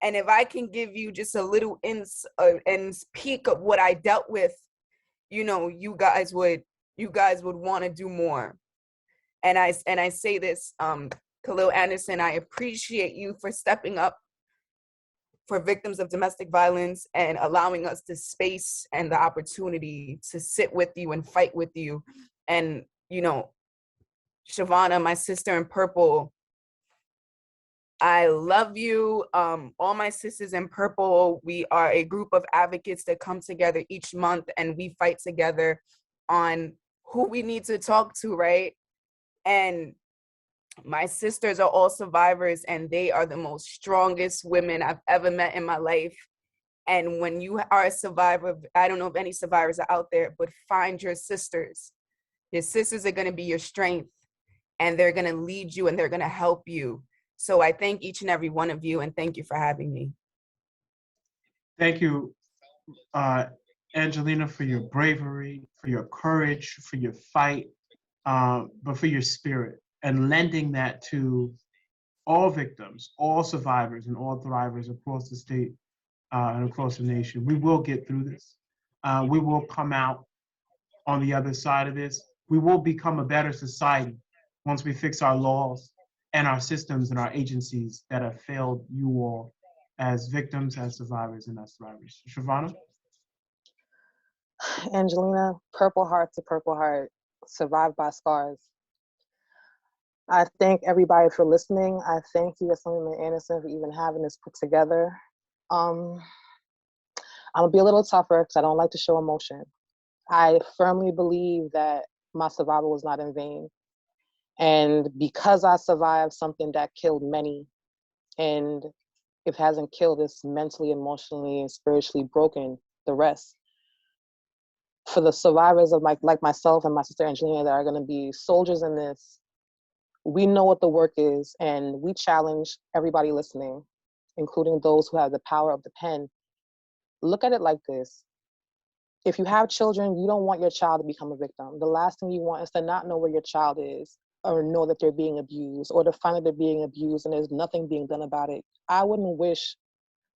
And if I can give you just a little peek of what I dealt with, you know, you guys would want to do more. And I say this, Khalil Anderson, I appreciate you for stepping up for victims of domestic violence and allowing us the space and the opportunity to sit with you and fight with you. And, you know, Shavana, my sister in purple, I love you. All my sisters in purple, we are a group of advocates that come together each month and we fight together on who we need to talk to, right? And my sisters are all survivors, and they are the most strongest women I've ever met in my life. And when you are a survivor, I don't know if any survivors are out there, but find your sisters. Your sisters are going to be your strength, and they're going to lead you, and they're going to help you. So I thank each and every one of you, and thank you for having me. Thank you, Angelina, for your bravery, for your courage, for your fight, but for your spirit, and lending that to all victims, all survivors, and all thrivers across the state and across the nation. We will get through this. We will come out on the other side of this. We will become a better society once we fix our laws and our systems and our agencies that have failed you all as victims, as survivors, and as thrivers. Shavana? Angelina, Purple Heart to Purple Heart, survived by scars. I thank everybody for listening. I thank you, Assemblymember Anderson, for even having this put together. I'm gonna be a little tougher because I don't like to show emotion. I firmly believe that my survival was not in vain. And because I survived something that killed many, and it hasn't killed us mentally, emotionally, and spiritually broken the rest, for the survivors of like myself and my sister Angelina that are gonna be soldiers in this, we know what the work is, and we challenge everybody listening, including those who have the power of the pen. Look at it like this. If you have children, you don't want your child to become a victim. The last thing you want is to not know where your child is, or know that they're being abused, or to find that they're being abused and there's nothing being done about it. I wouldn't wish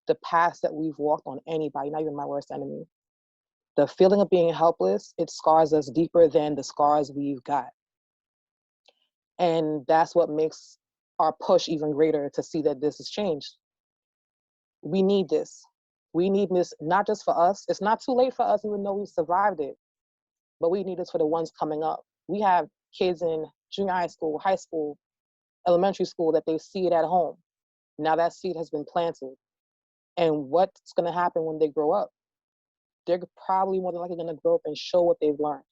the path that we've walked on anybody, not even my worst enemy. The feeling of being helpless, it scars us deeper than the scars we've got. And that's what makes our push even greater, to see that this has changed. We need this. We need this not just for us. It's not too late for us, even though we survived it, but we need this for the ones coming up. We have kids in junior high school, elementary school, that they see it at home. Now that seed has been planted. And what's gonna happen when they grow up? They're probably more than likely gonna grow up and show what they've learned.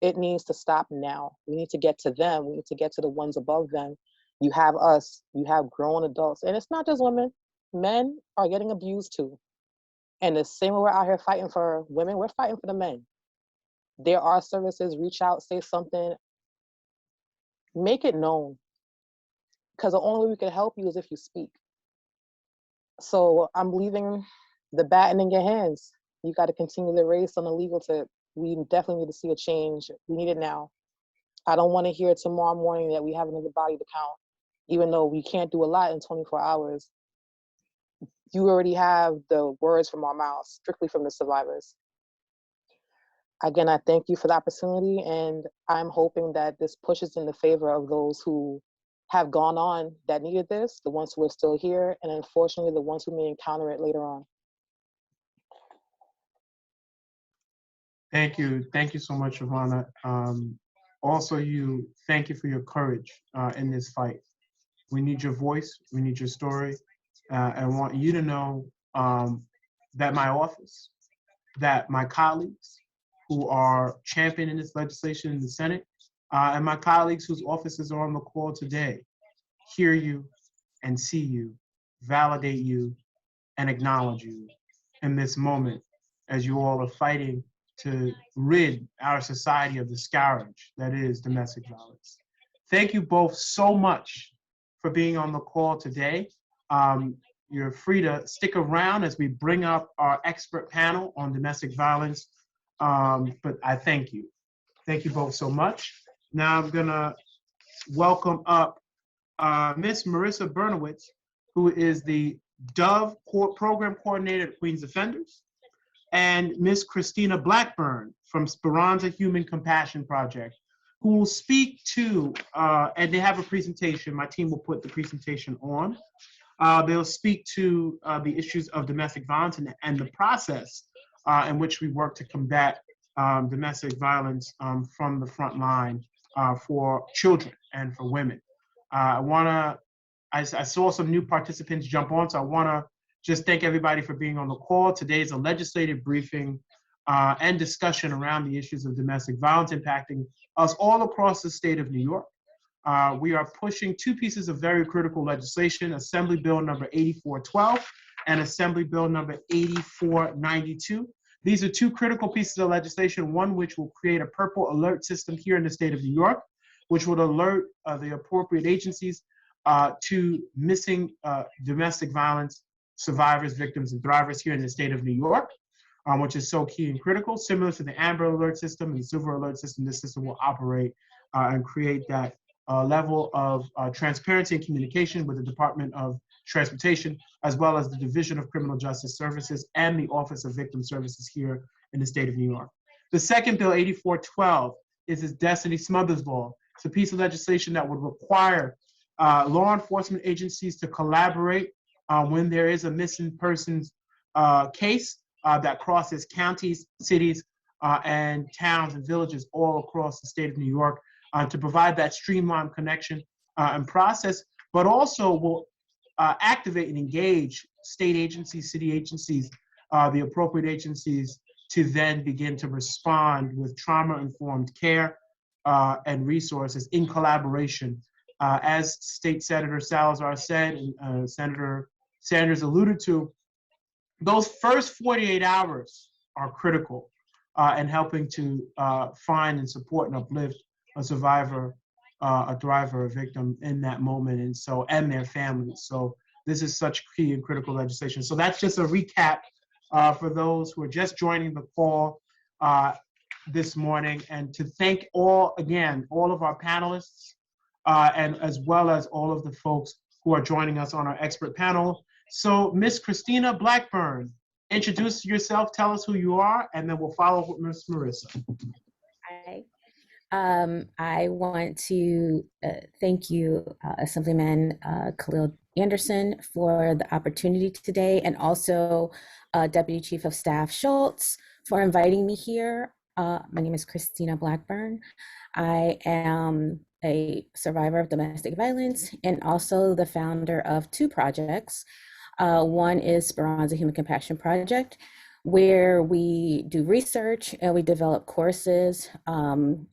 It needs to stop now. We need to get to them. We need to get to the ones above them. You have us, you have grown adults. And it's not just women. Men are getting abused too. And the same way we're out here fighting for women, we're fighting for the men. There are services, reach out, say something, make it known. Because the only way we can help you is if you speak. So I'm leaving the baton in your hands. You got to continue the race on the legal tip. We definitely need to see a change. We need it now. I don't want to hear tomorrow morning that we have another body to count, even though we can't do a lot in 24 hours. You already have the words from our mouths, strictly from the survivors. Again, I thank you for the opportunity, and I'm hoping that this pushes in the favor of those who have gone on that needed this, the ones who are still here, and unfortunately the ones who may encounter it later on. Thank you. Thank you so much, Shavana. Also, thank you for your courage in this fight. We need your voice. We need your story. I want you to know that my office, that my colleagues who are championing this legislation in the Senate, and my colleagues whose offices are on the call today hear you and see you, validate you, and acknowledge you in this moment as you all are fighting to rid our society of the scourge that is domestic violence. Thank you both so much for being on the call today. You're free to stick around as we bring up our expert panel on domestic violence, but I thank you. Thank you both so much. Now I'm gonna welcome up Miss Marissa Bernowitz, who is the Dove Program Coordinator at Queens Offenders, and Miss Christina Blackburn from Speranza Human Compassion Project, who will speak to, and they have a presentation, my team will put the presentation on. They'll speak to the issues of domestic violence and the process in which we work to combat domestic violence from the front line for children and for women. I saw some new participants jump on, so I wanna just thank everybody for being on the call. Today is a legislative briefing and discussion around the issues of domestic violence impacting us all across the state of New York. We are pushing two pieces of very critical legislation, Assembly Bill number 8412 and Assembly Bill number 8492. These are two critical pieces of legislation, one which will create a purple alert system here in the state of New York, which would alert the appropriate agencies to missing domestic violence survivors, victims, and thrivers here in the state of New York, which is so key and critical. Similar to the Amber Alert system and the Silver Alert system, this system will operate and create that level of transparency and communication with the Department of Transportation, as well as the Division of Criminal Justice Services and the Office of Victim Services here in the state of New York. The second bill, 8412, is this Destini Smothers Law. It's a piece of legislation that would require law enforcement agencies to collaborate when there is a missing persons case that crosses counties, cities, and towns and villages all across the state of New York to provide that streamlined connection and process, but also will activate and engage state agencies, city agencies, the appropriate agencies to then begin to respond with trauma-informed care and resources in collaboration. As State Senator Salazar said, and Senator Sanders alluded to, those first 48 hours are critical in helping to find and support and uplift a survivor, a thriver, a victim in that moment, and their families. So this is such key and critical legislation. So that's just a recap for those who are just joining the call this morning, and to thank all of our panelists, and as well as all of the folks who are joining us on our expert panel. So Miss Christina Blackburn, introduce yourself, tell us who you are, and then we'll follow with Miss Marissa. Hi. I want to thank you, Assemblyman Khalil Anderson, for the opportunity today, and also Deputy Chief of Staff Schultz for inviting me here. My name is Christina Blackburn. I am a survivor of domestic violence and also the founder of two projects. One is Speranza Human Compassion Project, where we do research and we develop courses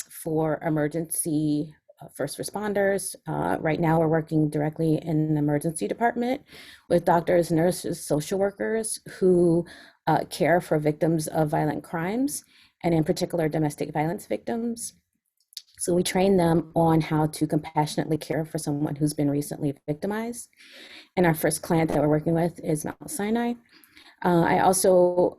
for emergency first responders. Right now we're working directly in the emergency department with doctors, nurses, social workers who care for victims of violent crimes, and in particular domestic violence victims. So we train them on how to compassionately care for someone who's been recently victimized. And our first client that we're working with is Mount Sinai. I also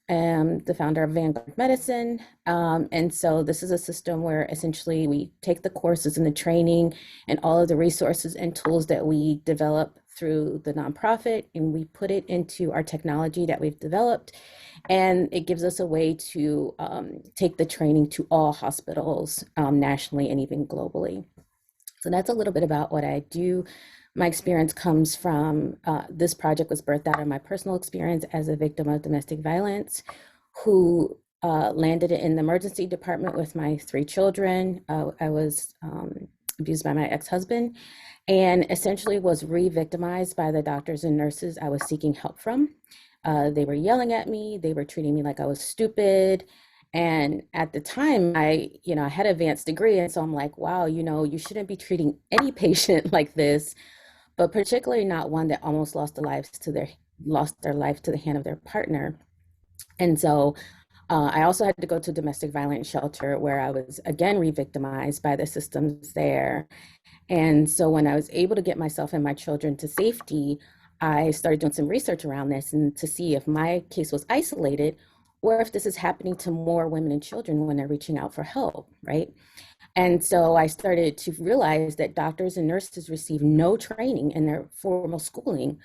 am the founder of Vanguard Medicine. And so this is a system where essentially we take the courses and the training and all of the resources and tools that we develop through the nonprofit, and we put it into our technology that we've developed. And it gives us a way to take the training to all hospitals nationally and even globally. So that's a little bit about what I do. My experience comes from, this project was birthed out of my personal experience as a victim of domestic violence, who landed in the emergency department with my 3 children. I was abused by my ex-husband, and essentially was re-victimized by the doctors and nurses I was seeking help from. They were yelling at me, they were treating me like I was stupid, And at the time, I had an advanced degree. And so I'm like, wow, you shouldn't be treating any patient like this, but particularly not one that almost lost their life to the hand of their partner. And so I also had to go to domestic violence shelter where I was again re-victimized by the systems there. And so when I was able to get myself and my children to safety, I started doing some research around this and to see if my case was isolated or if this is happening to more women and children when they're reaching out for help, right? And so I started to realize that doctors and nurses receive no training in their formal schooling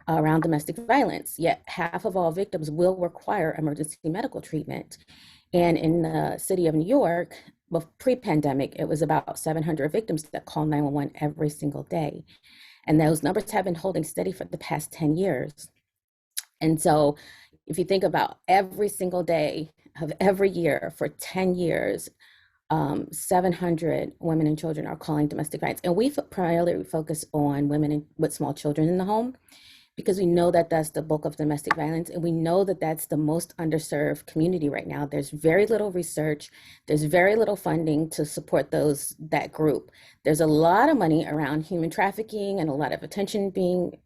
around domestic violence, yet half of all victims will require emergency medical treatment. And in the city of New York, pre-pandemic, it was about 700 victims that call 911 every single day. And those numbers have been holding steady for the past 10 years. And so if you think about every single day of every year for 10 years, 700 women and children are calling domestic violence. And we primarily focus on women with small children in the home, because we know that that's the bulk of domestic violence. And we know that that's the most underserved community right now. There's very little research. There's very little funding to support that group. There's a lot of money around human trafficking and a lot of attention being,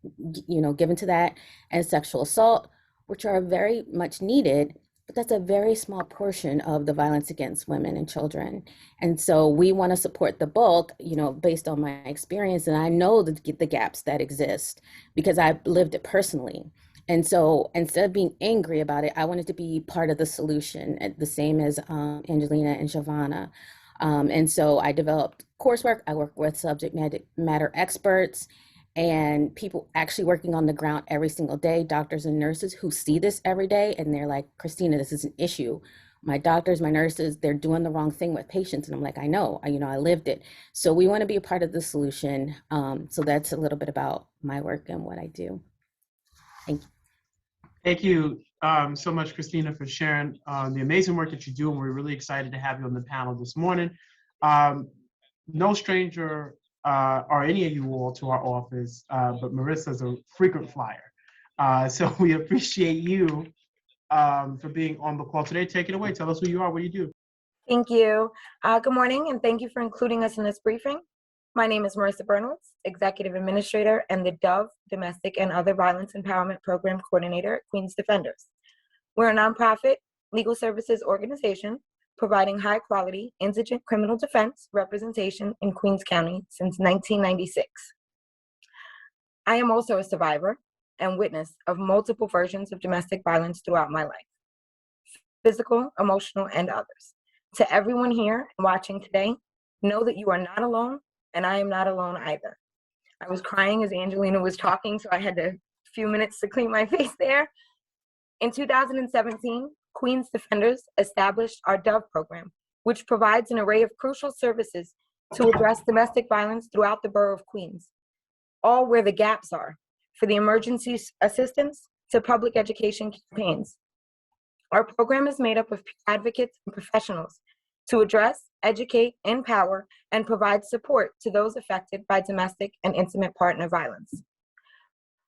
given to that, and sexual assault, which are very much needed. But that's a very small portion of the violence against women and children. And so we want to support the bulk, based on my experience. And I know the gaps that exist because I've lived it personally. And so instead of being angry about it, I wanted to be part of the solution, the same as Angelina and Shavana. And so I developed coursework. I work with subject matter experts and people actually working on the ground every single day, doctors and nurses who see this every day. And they're like, Christina, this is an issue. My doctors, my nurses, they're doing the wrong thing with patients. And I'm like, I know, I lived it. So we want to be a part of the solution. So that's a little bit about my work and what I do. Thank you. Thank you so much, Christina, for sharing the amazing work that you do. And we're really excited to have you on the panel this morning. No stranger are any of you all to our office, but Marissa's a frequent flyer. So we appreciate you for being on the call today. Take it away. Tell us who you are, what you do. Thank you. Good morning, and thank you for including us in this briefing. My name is Marissa Bernowitz, Executive Administrator and the DOVE Domestic and Other Violence Empowerment Program Coordinator at Queens Defenders. We're a nonprofit legal services organization providing high-quality indigent criminal defense representation in Queens County since 1996. I am also a survivor and witness of multiple versions of domestic violence throughout my life, physical, emotional, and others. To everyone here watching today, know that you are not alone, and I am not alone either. I was crying as Angelina was talking, so I had a few minutes to clean my face there. In 2017, Queens Defenders established our DOVE program, which provides an array of crucial services to address domestic violence throughout the borough of Queens, all where the gaps are, for the emergency assistance to public education campaigns. Our program is made up of advocates and professionals to address, educate, empower, and provide support to those affected by domestic and intimate partner violence.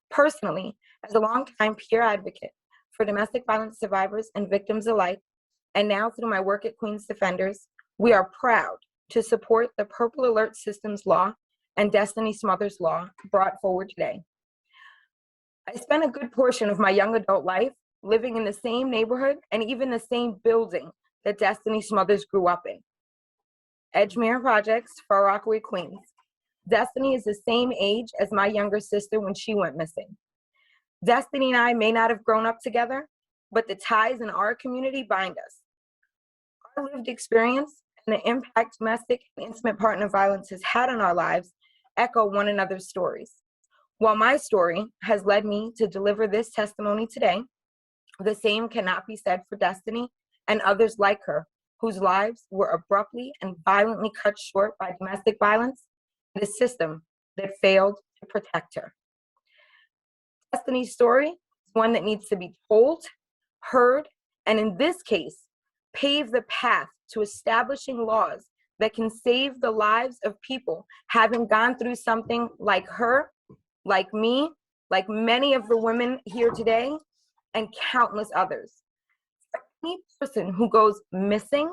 Personally, as a longtime peer advocate for domestic violence survivors and victims alike, and now through my work at Queens Defenders, we are proud to support the Purple Alert Systems Law and Destini Smothers Law brought forward today. I spent a good portion of my young adult life living in the same neighborhood and even the same building that Destini Smothers grew up in. Edgemere Projects, Far Rockaway, Queens. Destini is the same age as my younger sister when she went missing. Destini and I may not have grown up together, but the ties in our community bind us. Our lived experience and the impact domestic and intimate partner violence has had on our lives echo one another's stories. While my story has led me to deliver this testimony today, the same cannot be said for Destini and others like her, whose lives were abruptly and violently cut short by domestic violence and a system that failed to protect her. Destini's story is one that needs to be told, heard, and in this case, pave the path to establishing laws that can save the lives of people having gone through something like her, like me, like many of the women here today, and countless others. any person who goes missing,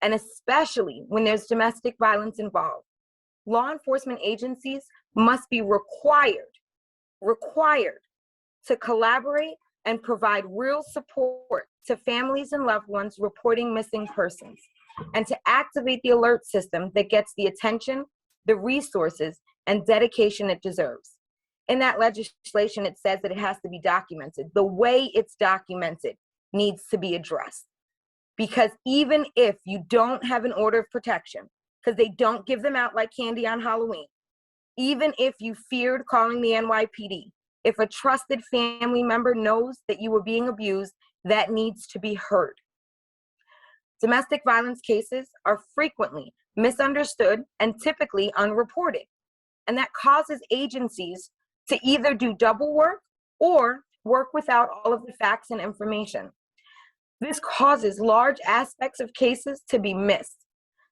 and especially when there's domestic violence involved, law enforcement agencies must be required to collaborate and provide real support to families and loved ones reporting missing persons, and to activate the alert system that gets the attention, the resources, and dedication it deserves. In that legislation, it says that it has to be documented. The way it's documented needs to be addressed. Because even if you don't have an order of protection, because they don't give them out like candy on Halloween, even if you feared calling the NYPD, if a trusted family member knows that you were being abused, that needs to be heard. Domestic violence cases are frequently misunderstood and typically unreported. And that causes agencies to either do double work or work without all of the facts and information. This causes large aspects of cases to be missed.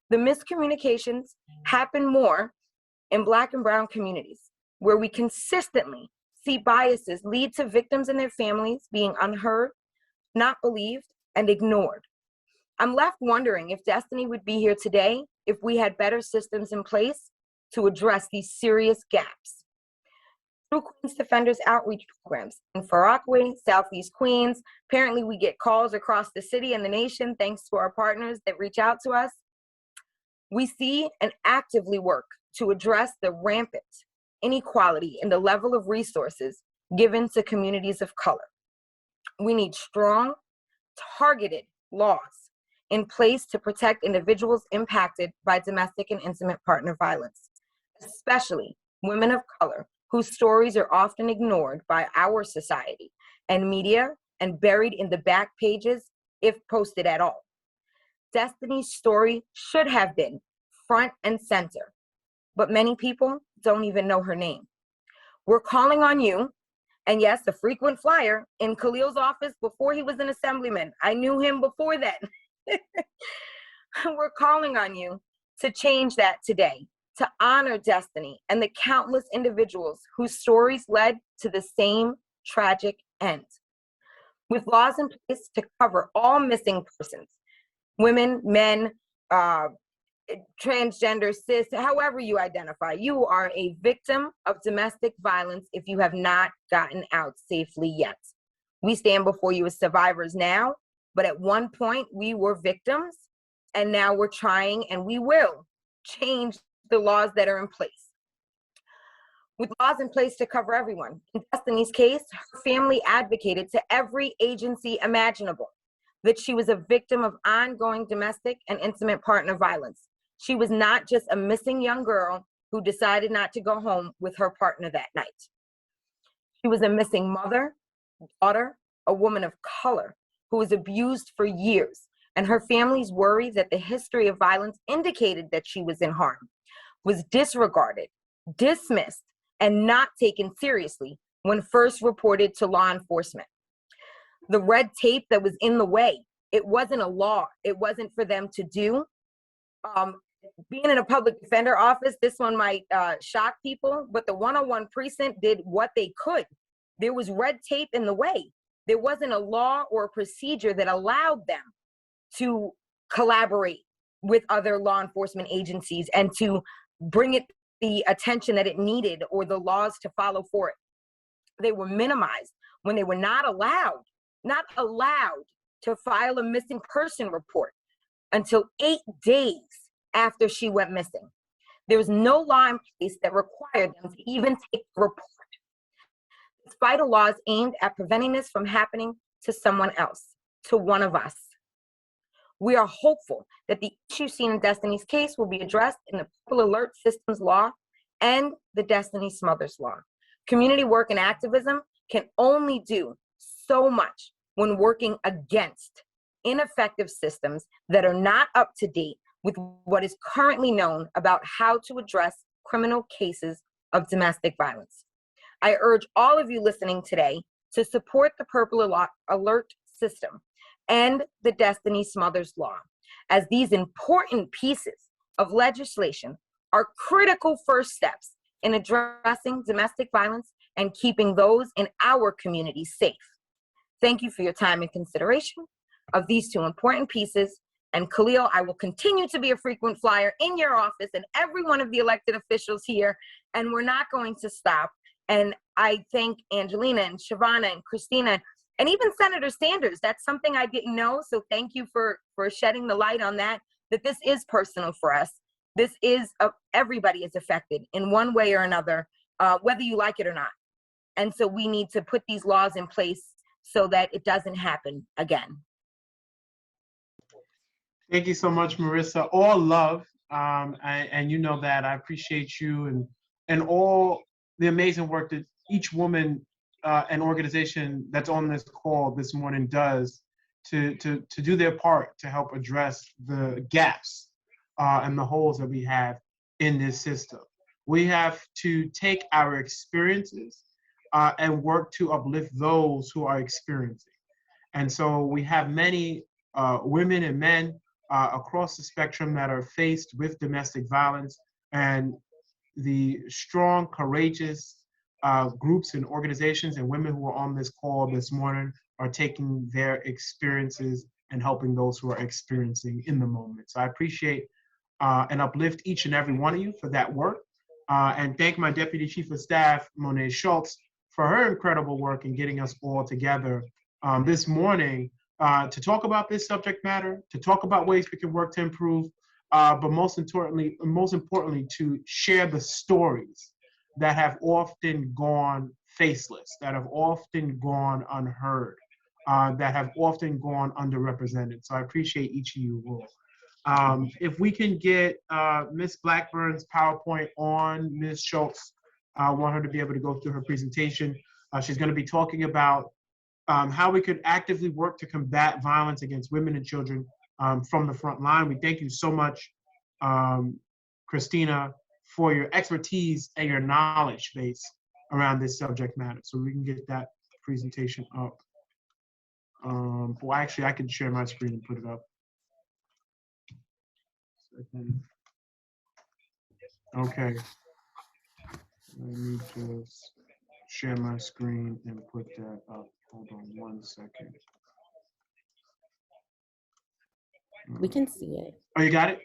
The miscommunications happen more in Black and Brown communities, where we consistently see biases lead to victims and their families being unheard, not believed, and ignored. I'm left wondering if Destini would be here today if we had better systems in place to address these serious gaps. Through Queens Defenders outreach programs in Far Rockaway, Southeast Queens, apparently we get calls across the city and the nation thanks to our partners that reach out to us. We see and actively work to address the rampant inequality in the level of resources given to communities of color. We need strong, targeted laws in place to protect individuals impacted by domestic and intimate partner violence, especially women of color whose stories are often ignored by our society and media and buried in the back pages if posted at all. Destini's story should have been front and center, but many people don't even know her name. We're calling on you, and yes, a frequent flyer in Khalil's office before he was an assemblyman. I knew him before then. We're calling on you to change that today, to honor Destini and the countless individuals whose stories led to the same tragic end. With laws in place to cover all missing persons, women, men, transgender, cis, however you identify, you are a victim of domestic violence if you have not gotten out safely yet. We stand before you as survivors now, but at one point we were victims, and now we're trying, and we will change the laws that are in place. With laws in place to cover everyone. In Destini's case, her family advocated to every agency imaginable that she was a victim of ongoing domestic and intimate partner violence. She was not just a missing young girl who decided not to go home with her partner that night. She was a missing mother, daughter, a woman of color who was abused for years, and her family's worry that the history of violence indicated that she was in harm was disregarded, dismissed, and not taken seriously when first reported to law enforcement. The red tape that was in the way, it wasn't a law. It wasn't for them to do. Being in a public defender office, this one might shock people, but the 101 precinct did what they could. There was red tape in the way. There wasn't a law or a procedure that allowed them to collaborate with other law enforcement agencies and to bring it the attention that it needed or the laws to follow for it. They were minimized when they were not allowed to file a missing person report until 8 days after she went missing. There was no law in place that required them to even take the report. Despite a laws aimed at preventing this from happening to someone else, to one of us. We are hopeful that the issue seen in Destini's case will be addressed in the Purple Alert Systems Law and the Destini Smothers Law. Community work and activism can only do so much when working against ineffective systems that are not up to date with what is currently known about how to address criminal cases of domestic violence. I urge all of you listening today to support the Purple Alert system and the Destini Smothers Law, as these important pieces of legislation are critical first steps in addressing domestic violence and keeping those in our communities safe. Thank you for your time and consideration. of these two important pieces. And Khalil, I will continue to be a frequent flyer in your office and every one of the elected officials here, and we're not going to stop. And I thank Angelina and Shavana and Christina and even Senator Sanders. That's something I didn't know, so thank you for shedding the light on that, that this is personal for us. This is, everybody is affected in one way or another, whether you like it or not. And so we need to put these laws in place so that it doesn't happen again. Thank you so much, Marissa. All love, and you know that. I appreciate you and all the amazing work that each woman and organization that's on this call this morning does to do their part to help address the gaps and the holes that we have in this system. We have to take our experiences and work to uplift those who are experiencing. And so we have many women and men across the spectrum that are faced with domestic violence, and the strong, courageous groups and organizations and women who are on this call this morning are taking their experiences and helping those who are experiencing in the moment. So I appreciate and uplift each and every one of you for that work, and thank my Deputy Chief of Staff, Monet Schultz, for her incredible work in getting us all together this morning to talk about this subject matter, to talk about ways we can work to improve, but most importantly, to share the stories that have often gone faceless, that have often gone unheard, that have often gone underrepresented. So I appreciate each of you all. If we can get Ms. Blackburn's PowerPoint on, Ms. Schultz, I want her to be able to go through her presentation. She's going to be talking about how we could actively work to combat violence against women and children from the front line. We thank you so much, Christina, for your expertise and your knowledge base around this subject matter. So we can get that presentation up. Well, actually, I can share my screen and put it up. Okay. Let me just share my screen and put that up. Hold on 1 second. We can see it. Oh, you got it?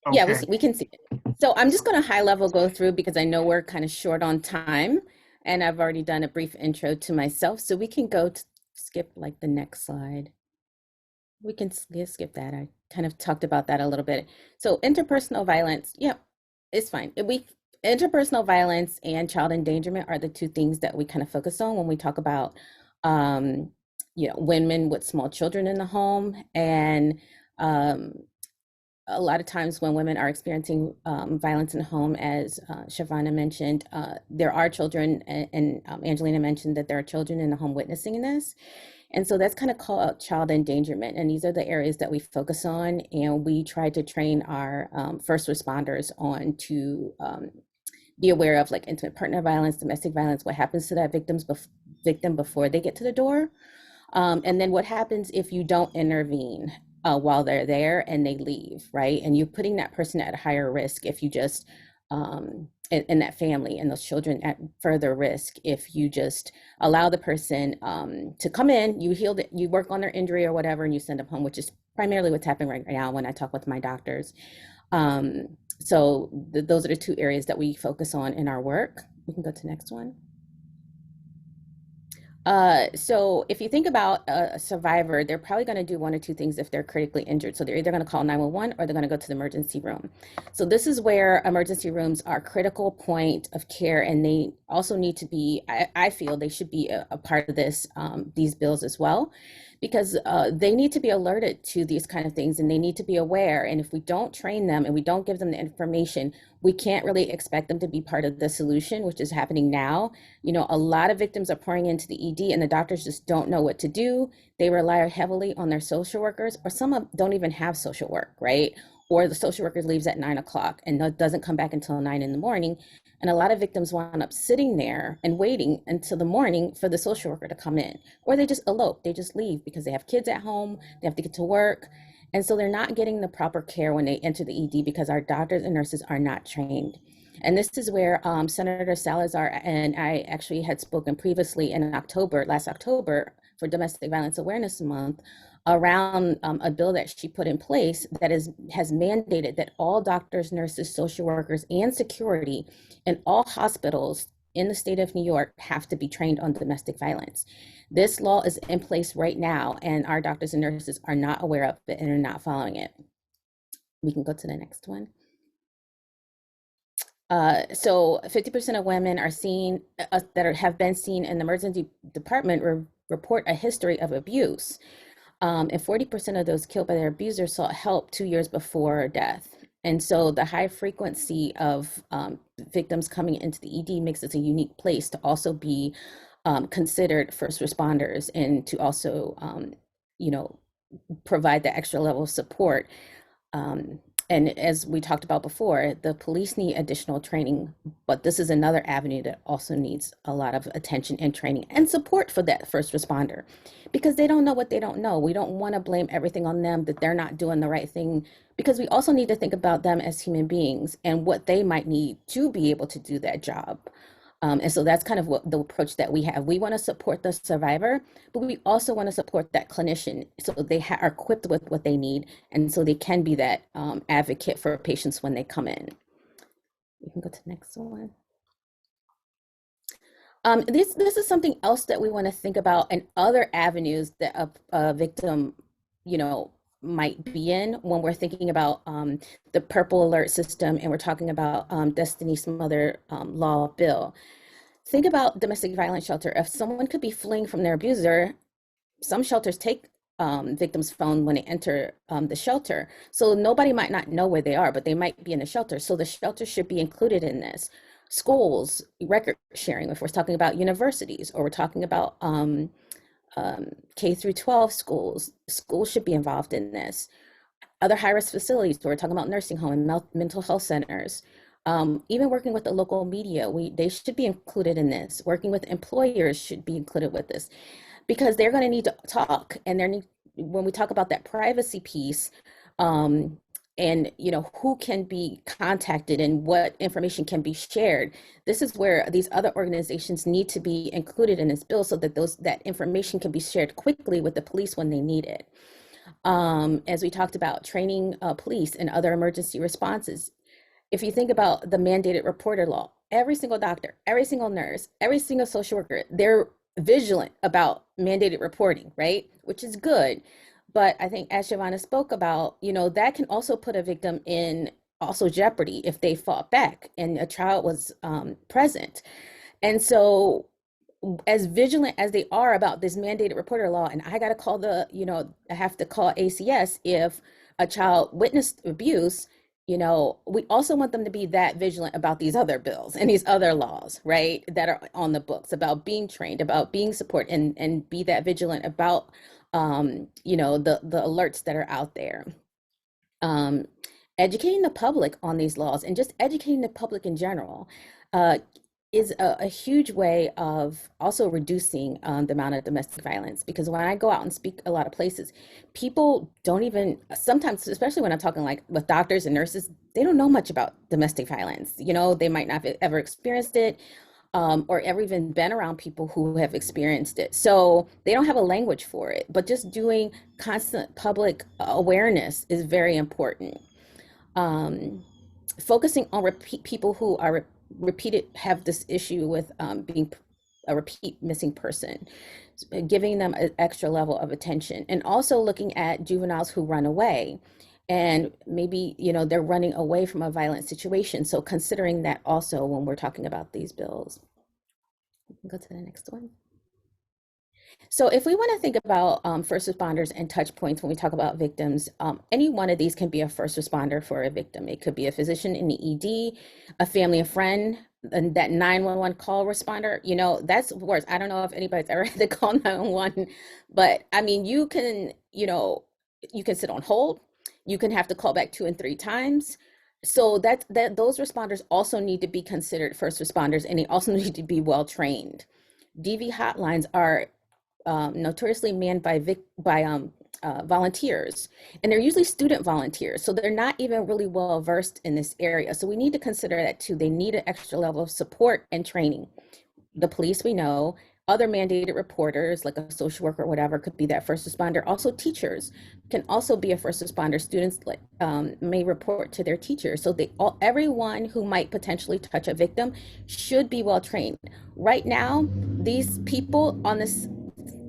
Okay. Yeah, we can see it. So I'm just going to high level go through because I know we're kind of short on time and I've already done a brief intro to myself. So we can go to skip like the next slide. We can skip that. I kind of talked about that a little bit. So interpersonal violence, yeah, it's fine. Interpersonal violence and child endangerment are the two things that we kind of focus on when we talk about, women with small children in the home. And a lot of times when women are experiencing violence in the home, as Shavana mentioned, there are children, and Angelina mentioned that there are children in the home witnessing this. And so that's kind of called child endangerment. And these are the areas that we focus on. And we try to train our first responders on to be aware of like intimate partner violence, domestic violence, what happens to that victim before they get to the door. And then what happens if you don't intervene while they're there and they leave, right? And you're putting that person at higher risk if you just, in that family and those children at further risk if you just allow the person to come in, you heal it, you work on their injury or whatever, and you send them home, which is primarily what's happening right now when I talk with my doctors. So those are the two areas that we focus on in our work. We can go to the next one. So if you think about a survivor, they're probably going to do one or two things if they're critically injured. So they're either going to call 911 or they're going to go to the emergency room. So this is where emergency rooms are a critical point of care, and they also need to be, I feel they should be a part of this, these bills as well, because they need to be alerted to these kind of things and they need to be aware. And if we don't train them and we don't give them the information, we can't really expect them to be part of the solution, which is happening now. You know, a lot of victims are pouring into the ED and the doctors just don't know what to do. They rely heavily on their social workers, or some of them don't even have social work, right? Or the social worker leaves at 9 o'clock and doesn't come back until 9 in the morning. And a lot of victims wind up sitting there and waiting until the morning for the social worker to come in, or they just elope, they just leave because they have kids at home, they have to get to work. And so they're not getting the proper care when they enter the ED because our doctors and nurses are not trained. And this is where Senator Salazar and I actually had spoken previously in October, last October, for Domestic Violence Awareness Month, around a bill that she put in place that has mandated that all doctors, nurses, social workers, and security in all hospitals in the state of New York have to be trained on domestic violence. This law is in place right now, and our doctors and nurses are not aware of it and are not following it. We can go to the next one. So 50% of women are seen have been seen in the emergency department report a history of abuse. And 40% of those killed by their abusers sought help 2 years before death. And so the high frequency of victims coming into the ED makes this a unique place to also be considered first responders and to also, provide the extra level of support. And as we talked about before, the police need additional training, but this is another avenue that also needs a lot of attention and training and support for that first responder, because they don't know what they don't know. We don't want to blame everything on them, that they're not doing the right thing, because we also need to think about them as human beings and what they might need to be able to do that job. And so that's kind of what the approach that we have. We want to support the survivor, but we also want to support that clinician so they are equipped with what they need, and so they can be that advocate for patients when they come in. We can go to the next one. This is something else that we want to think about, and other avenues that a victim, might be in when we're thinking about the Purple Alert system, and we're talking about Destini Smothers Law bill. Think about domestic violence shelter. If someone could be fleeing from their abuser, some shelters take victims' phone when they enter the shelter. So nobody might not know where they are, but they might be in the shelter. So the shelter should be included in this. Schools, record sharing, if we're talking about universities, or we're talking about K through 12 schools should be involved in this. Other high-risk facilities, we're talking about nursing home and mental health centers. Even working with the local media, they should be included in this. Working with employers should be included with this, because they're going to need to talk, and when we talk about that privacy piece, and who can be contacted and what information can be shared, this is where these other organizations need to be included in this bill so that that information can be shared quickly with the police when they need it. As we talked about, training police and other emergency responses. If you think about the mandated reporter law, every single doctor, every single nurse, every single social worker, they're vigilant about mandated reporting, right? Which is good. But I think, as Shavana spoke about, that can also put a victim in also jeopardy if they fought back and a child was present. And so, as vigilant as they are about this mandated reporter law, and I got to call I have to call ACS if a child witnessed abuse, we also want them to be that vigilant about these other bills and these other laws, right, that are on the books, about being trained, about being supported, and be that vigilant about the alerts that are out there. Educating the public on these laws, and just educating the public in general, is a huge way of also reducing the amount of domestic violence. Because when I go out and speak a lot of places, people don't even, sometimes, especially when I'm talking like with doctors and nurses, they don't know much about domestic violence. They might not have ever experienced it, or ever even been around people who have experienced it. So they don't have a language for it, but just doing constant public awareness is very important. Focusing on people who are have this issue with being a repeat missing person, giving them an extra level of attention, and also looking at juveniles who run away. And maybe, they're running away from a violent situation. So considering that also when we're talking about these bills. We can go to the next one. So if we want to think about first responders and touch points when we talk about victims, any one of these can be a first responder for a victim. It could be a physician in the ED, a family and friend, and that 911 call responder. That's worse. I don't know if anybody's ever had to call 911, but I mean, you can sit on hold. You can have to call back 2 and 3 times. So those responders also need to be considered first responders, and they also need to be well trained. DV hotlines are notoriously manned by volunteers, and they're usually student volunteers, so they're not even really well versed in this area. So we need to consider that too. They need an extra level of support and training. The police, we know, other mandated reporters, like a social worker or whatever, could be that first responder. Also, teachers can also be a first responder. Students may report to their teachers. So everyone who might potentially touch a victim should be well trained. Right now, these people on this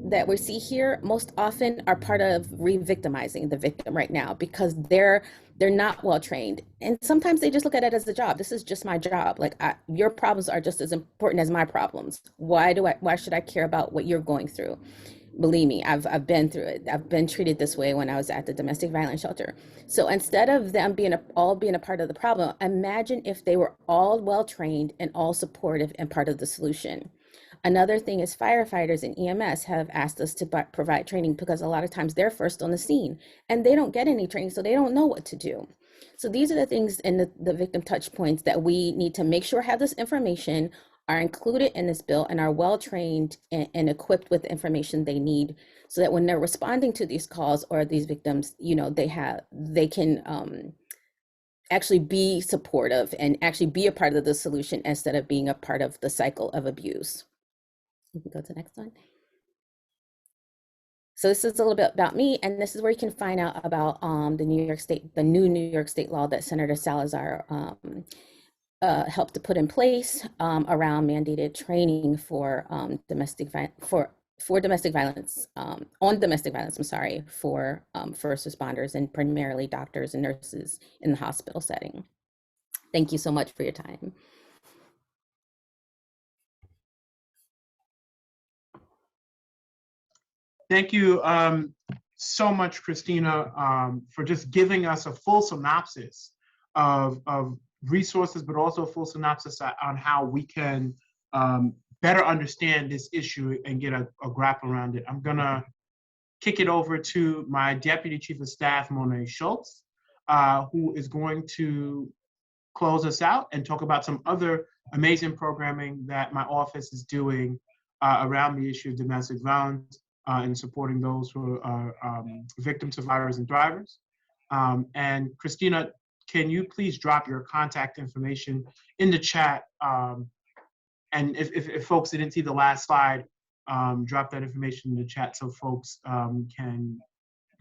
that we see here most often are part of re-victimizing the victim right now, because they're not well trained, and sometimes they just look at it as a job. This is just my job. Like, your problems are just as important as my problems. Why should I care about what you're going through? Believe me, I've been through it. I've been treated this way when I was at the domestic violence shelter. So instead of them all being a part of the problem, imagine if they were all well trained and all supportive and part of the solution. Another thing is firefighters and EMS have asked us to provide training, because a lot of times they're first on the scene and they don't get any training, so they don't know what to do. So these are the things in the victim touch points that we need to make sure have this information, are included in this bill, and are well trained and equipped with the information they need, so that when they're responding to these calls or these victims, they can actually be supportive and actually be a part of the solution instead of being a part of the cycle of abuse. You can go to the next one. So this is a little bit about me, and this is where you can find out about the new New York State law that Senator Salazar helped to put in place around mandated training for domestic violence, for first responders, and primarily doctors and nurses in the hospital setting. Thank you so much for your time. Thank you so much, Christina, for just giving us a full synopsis of resources, but also a full synopsis on how we can better understand this issue and get a grapple around it. I'm gonna kick it over to my Deputy Chief of Staff, Monet Schultz, who is going to close us out and talk about some other amazing programming that my office is doing around the issue of domestic violence and supporting those who are victim survivors and thrivers. And Christina, can you please drop your contact information in the chat? And if folks didn't see the last slide, drop that information in the chat so folks can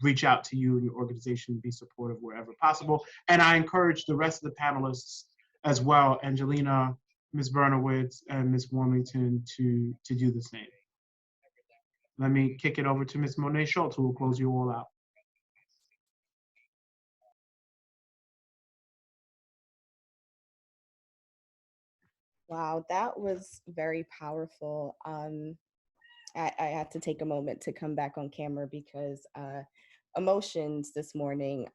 reach out to you and your organization to be supportive wherever possible. And I encourage the rest of the panelists as well, Angelina, Ms. Bernowitz, and Ms. Warmington to do the same. Let me kick it over to Ms. Monet Schultz, who will close you all out. Wow, that was very powerful. I had to take a moment to come back on camera because emotions this morning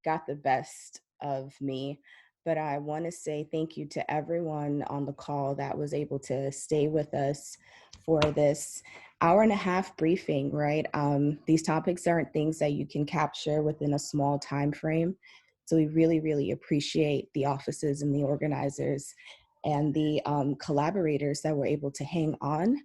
got the best of me. But I want to say thank you to everyone on the call that was able to stay with us for this hour-and-a-half briefing, right? These topics aren't things that you can capture within a small time frame. So we really, really appreciate the offices and the organizers and the collaborators that were able to hang on.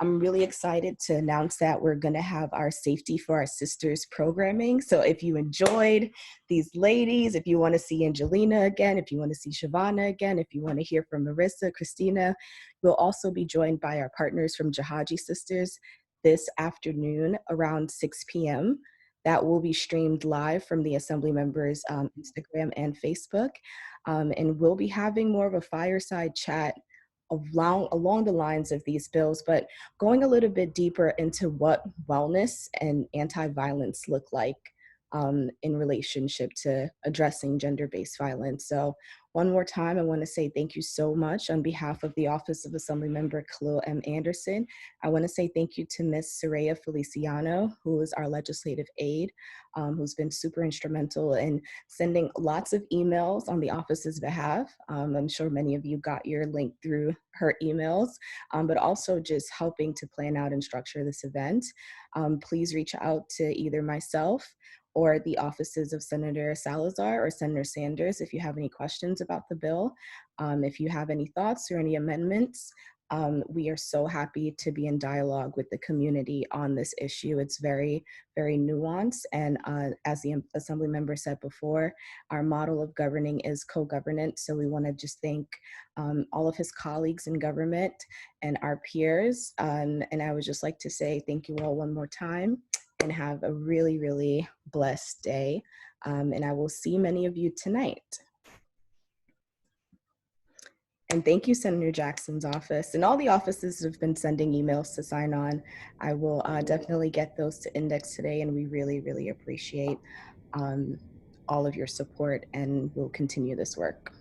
I'm really excited to announce that we're going to have our Safety for Our Sisters programming. So if you enjoyed these ladies, if you want to see Angelina again, if you want to see Shavana again, if you want to hear from Marissa, Christina, we'll also be joined by our partners from Jahaji Sisters this afternoon around 6 p.m. That will be streamed live from the Assemblymembers' Instagram and Facebook. And we'll be having more of a fireside chat along the lines of these bills, but going a little bit deeper into what wellness and anti-violence look like in relationship to addressing gender-based violence. So one more time, I want to say thank you so much on behalf of the Office of Assemblymember Khalil M. Anderson. I want to say thank you to Ms. Soraya Feliciano, who is our legislative aide, who's been super instrumental in sending lots of emails on the office's behalf. I'm sure many of you got your link through her emails, but also just helping to plan out and structure this event. Please reach out to either myself or the offices of Senator Salazar or Senator Sanders if you have any questions about the bill. If you have any thoughts or any amendments, We are so happy to be in dialogue with the community on this issue. It's very, very nuanced. And as the Assembly member said before, our model of governing is co-governance. So we want to just thank all of his colleagues in government and our peers. And I would just like to say thank you all one more time and have a really, really blessed day. And I will see many of you tonight. And thank you, Senator Jackson's office and all the offices that have been sending emails to sign on. I will definitely get those to Index today, and we really, really appreciate all of your support, and we'll continue this work.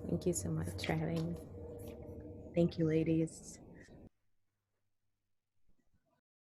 Thank you so much for having me. Thank you, ladies.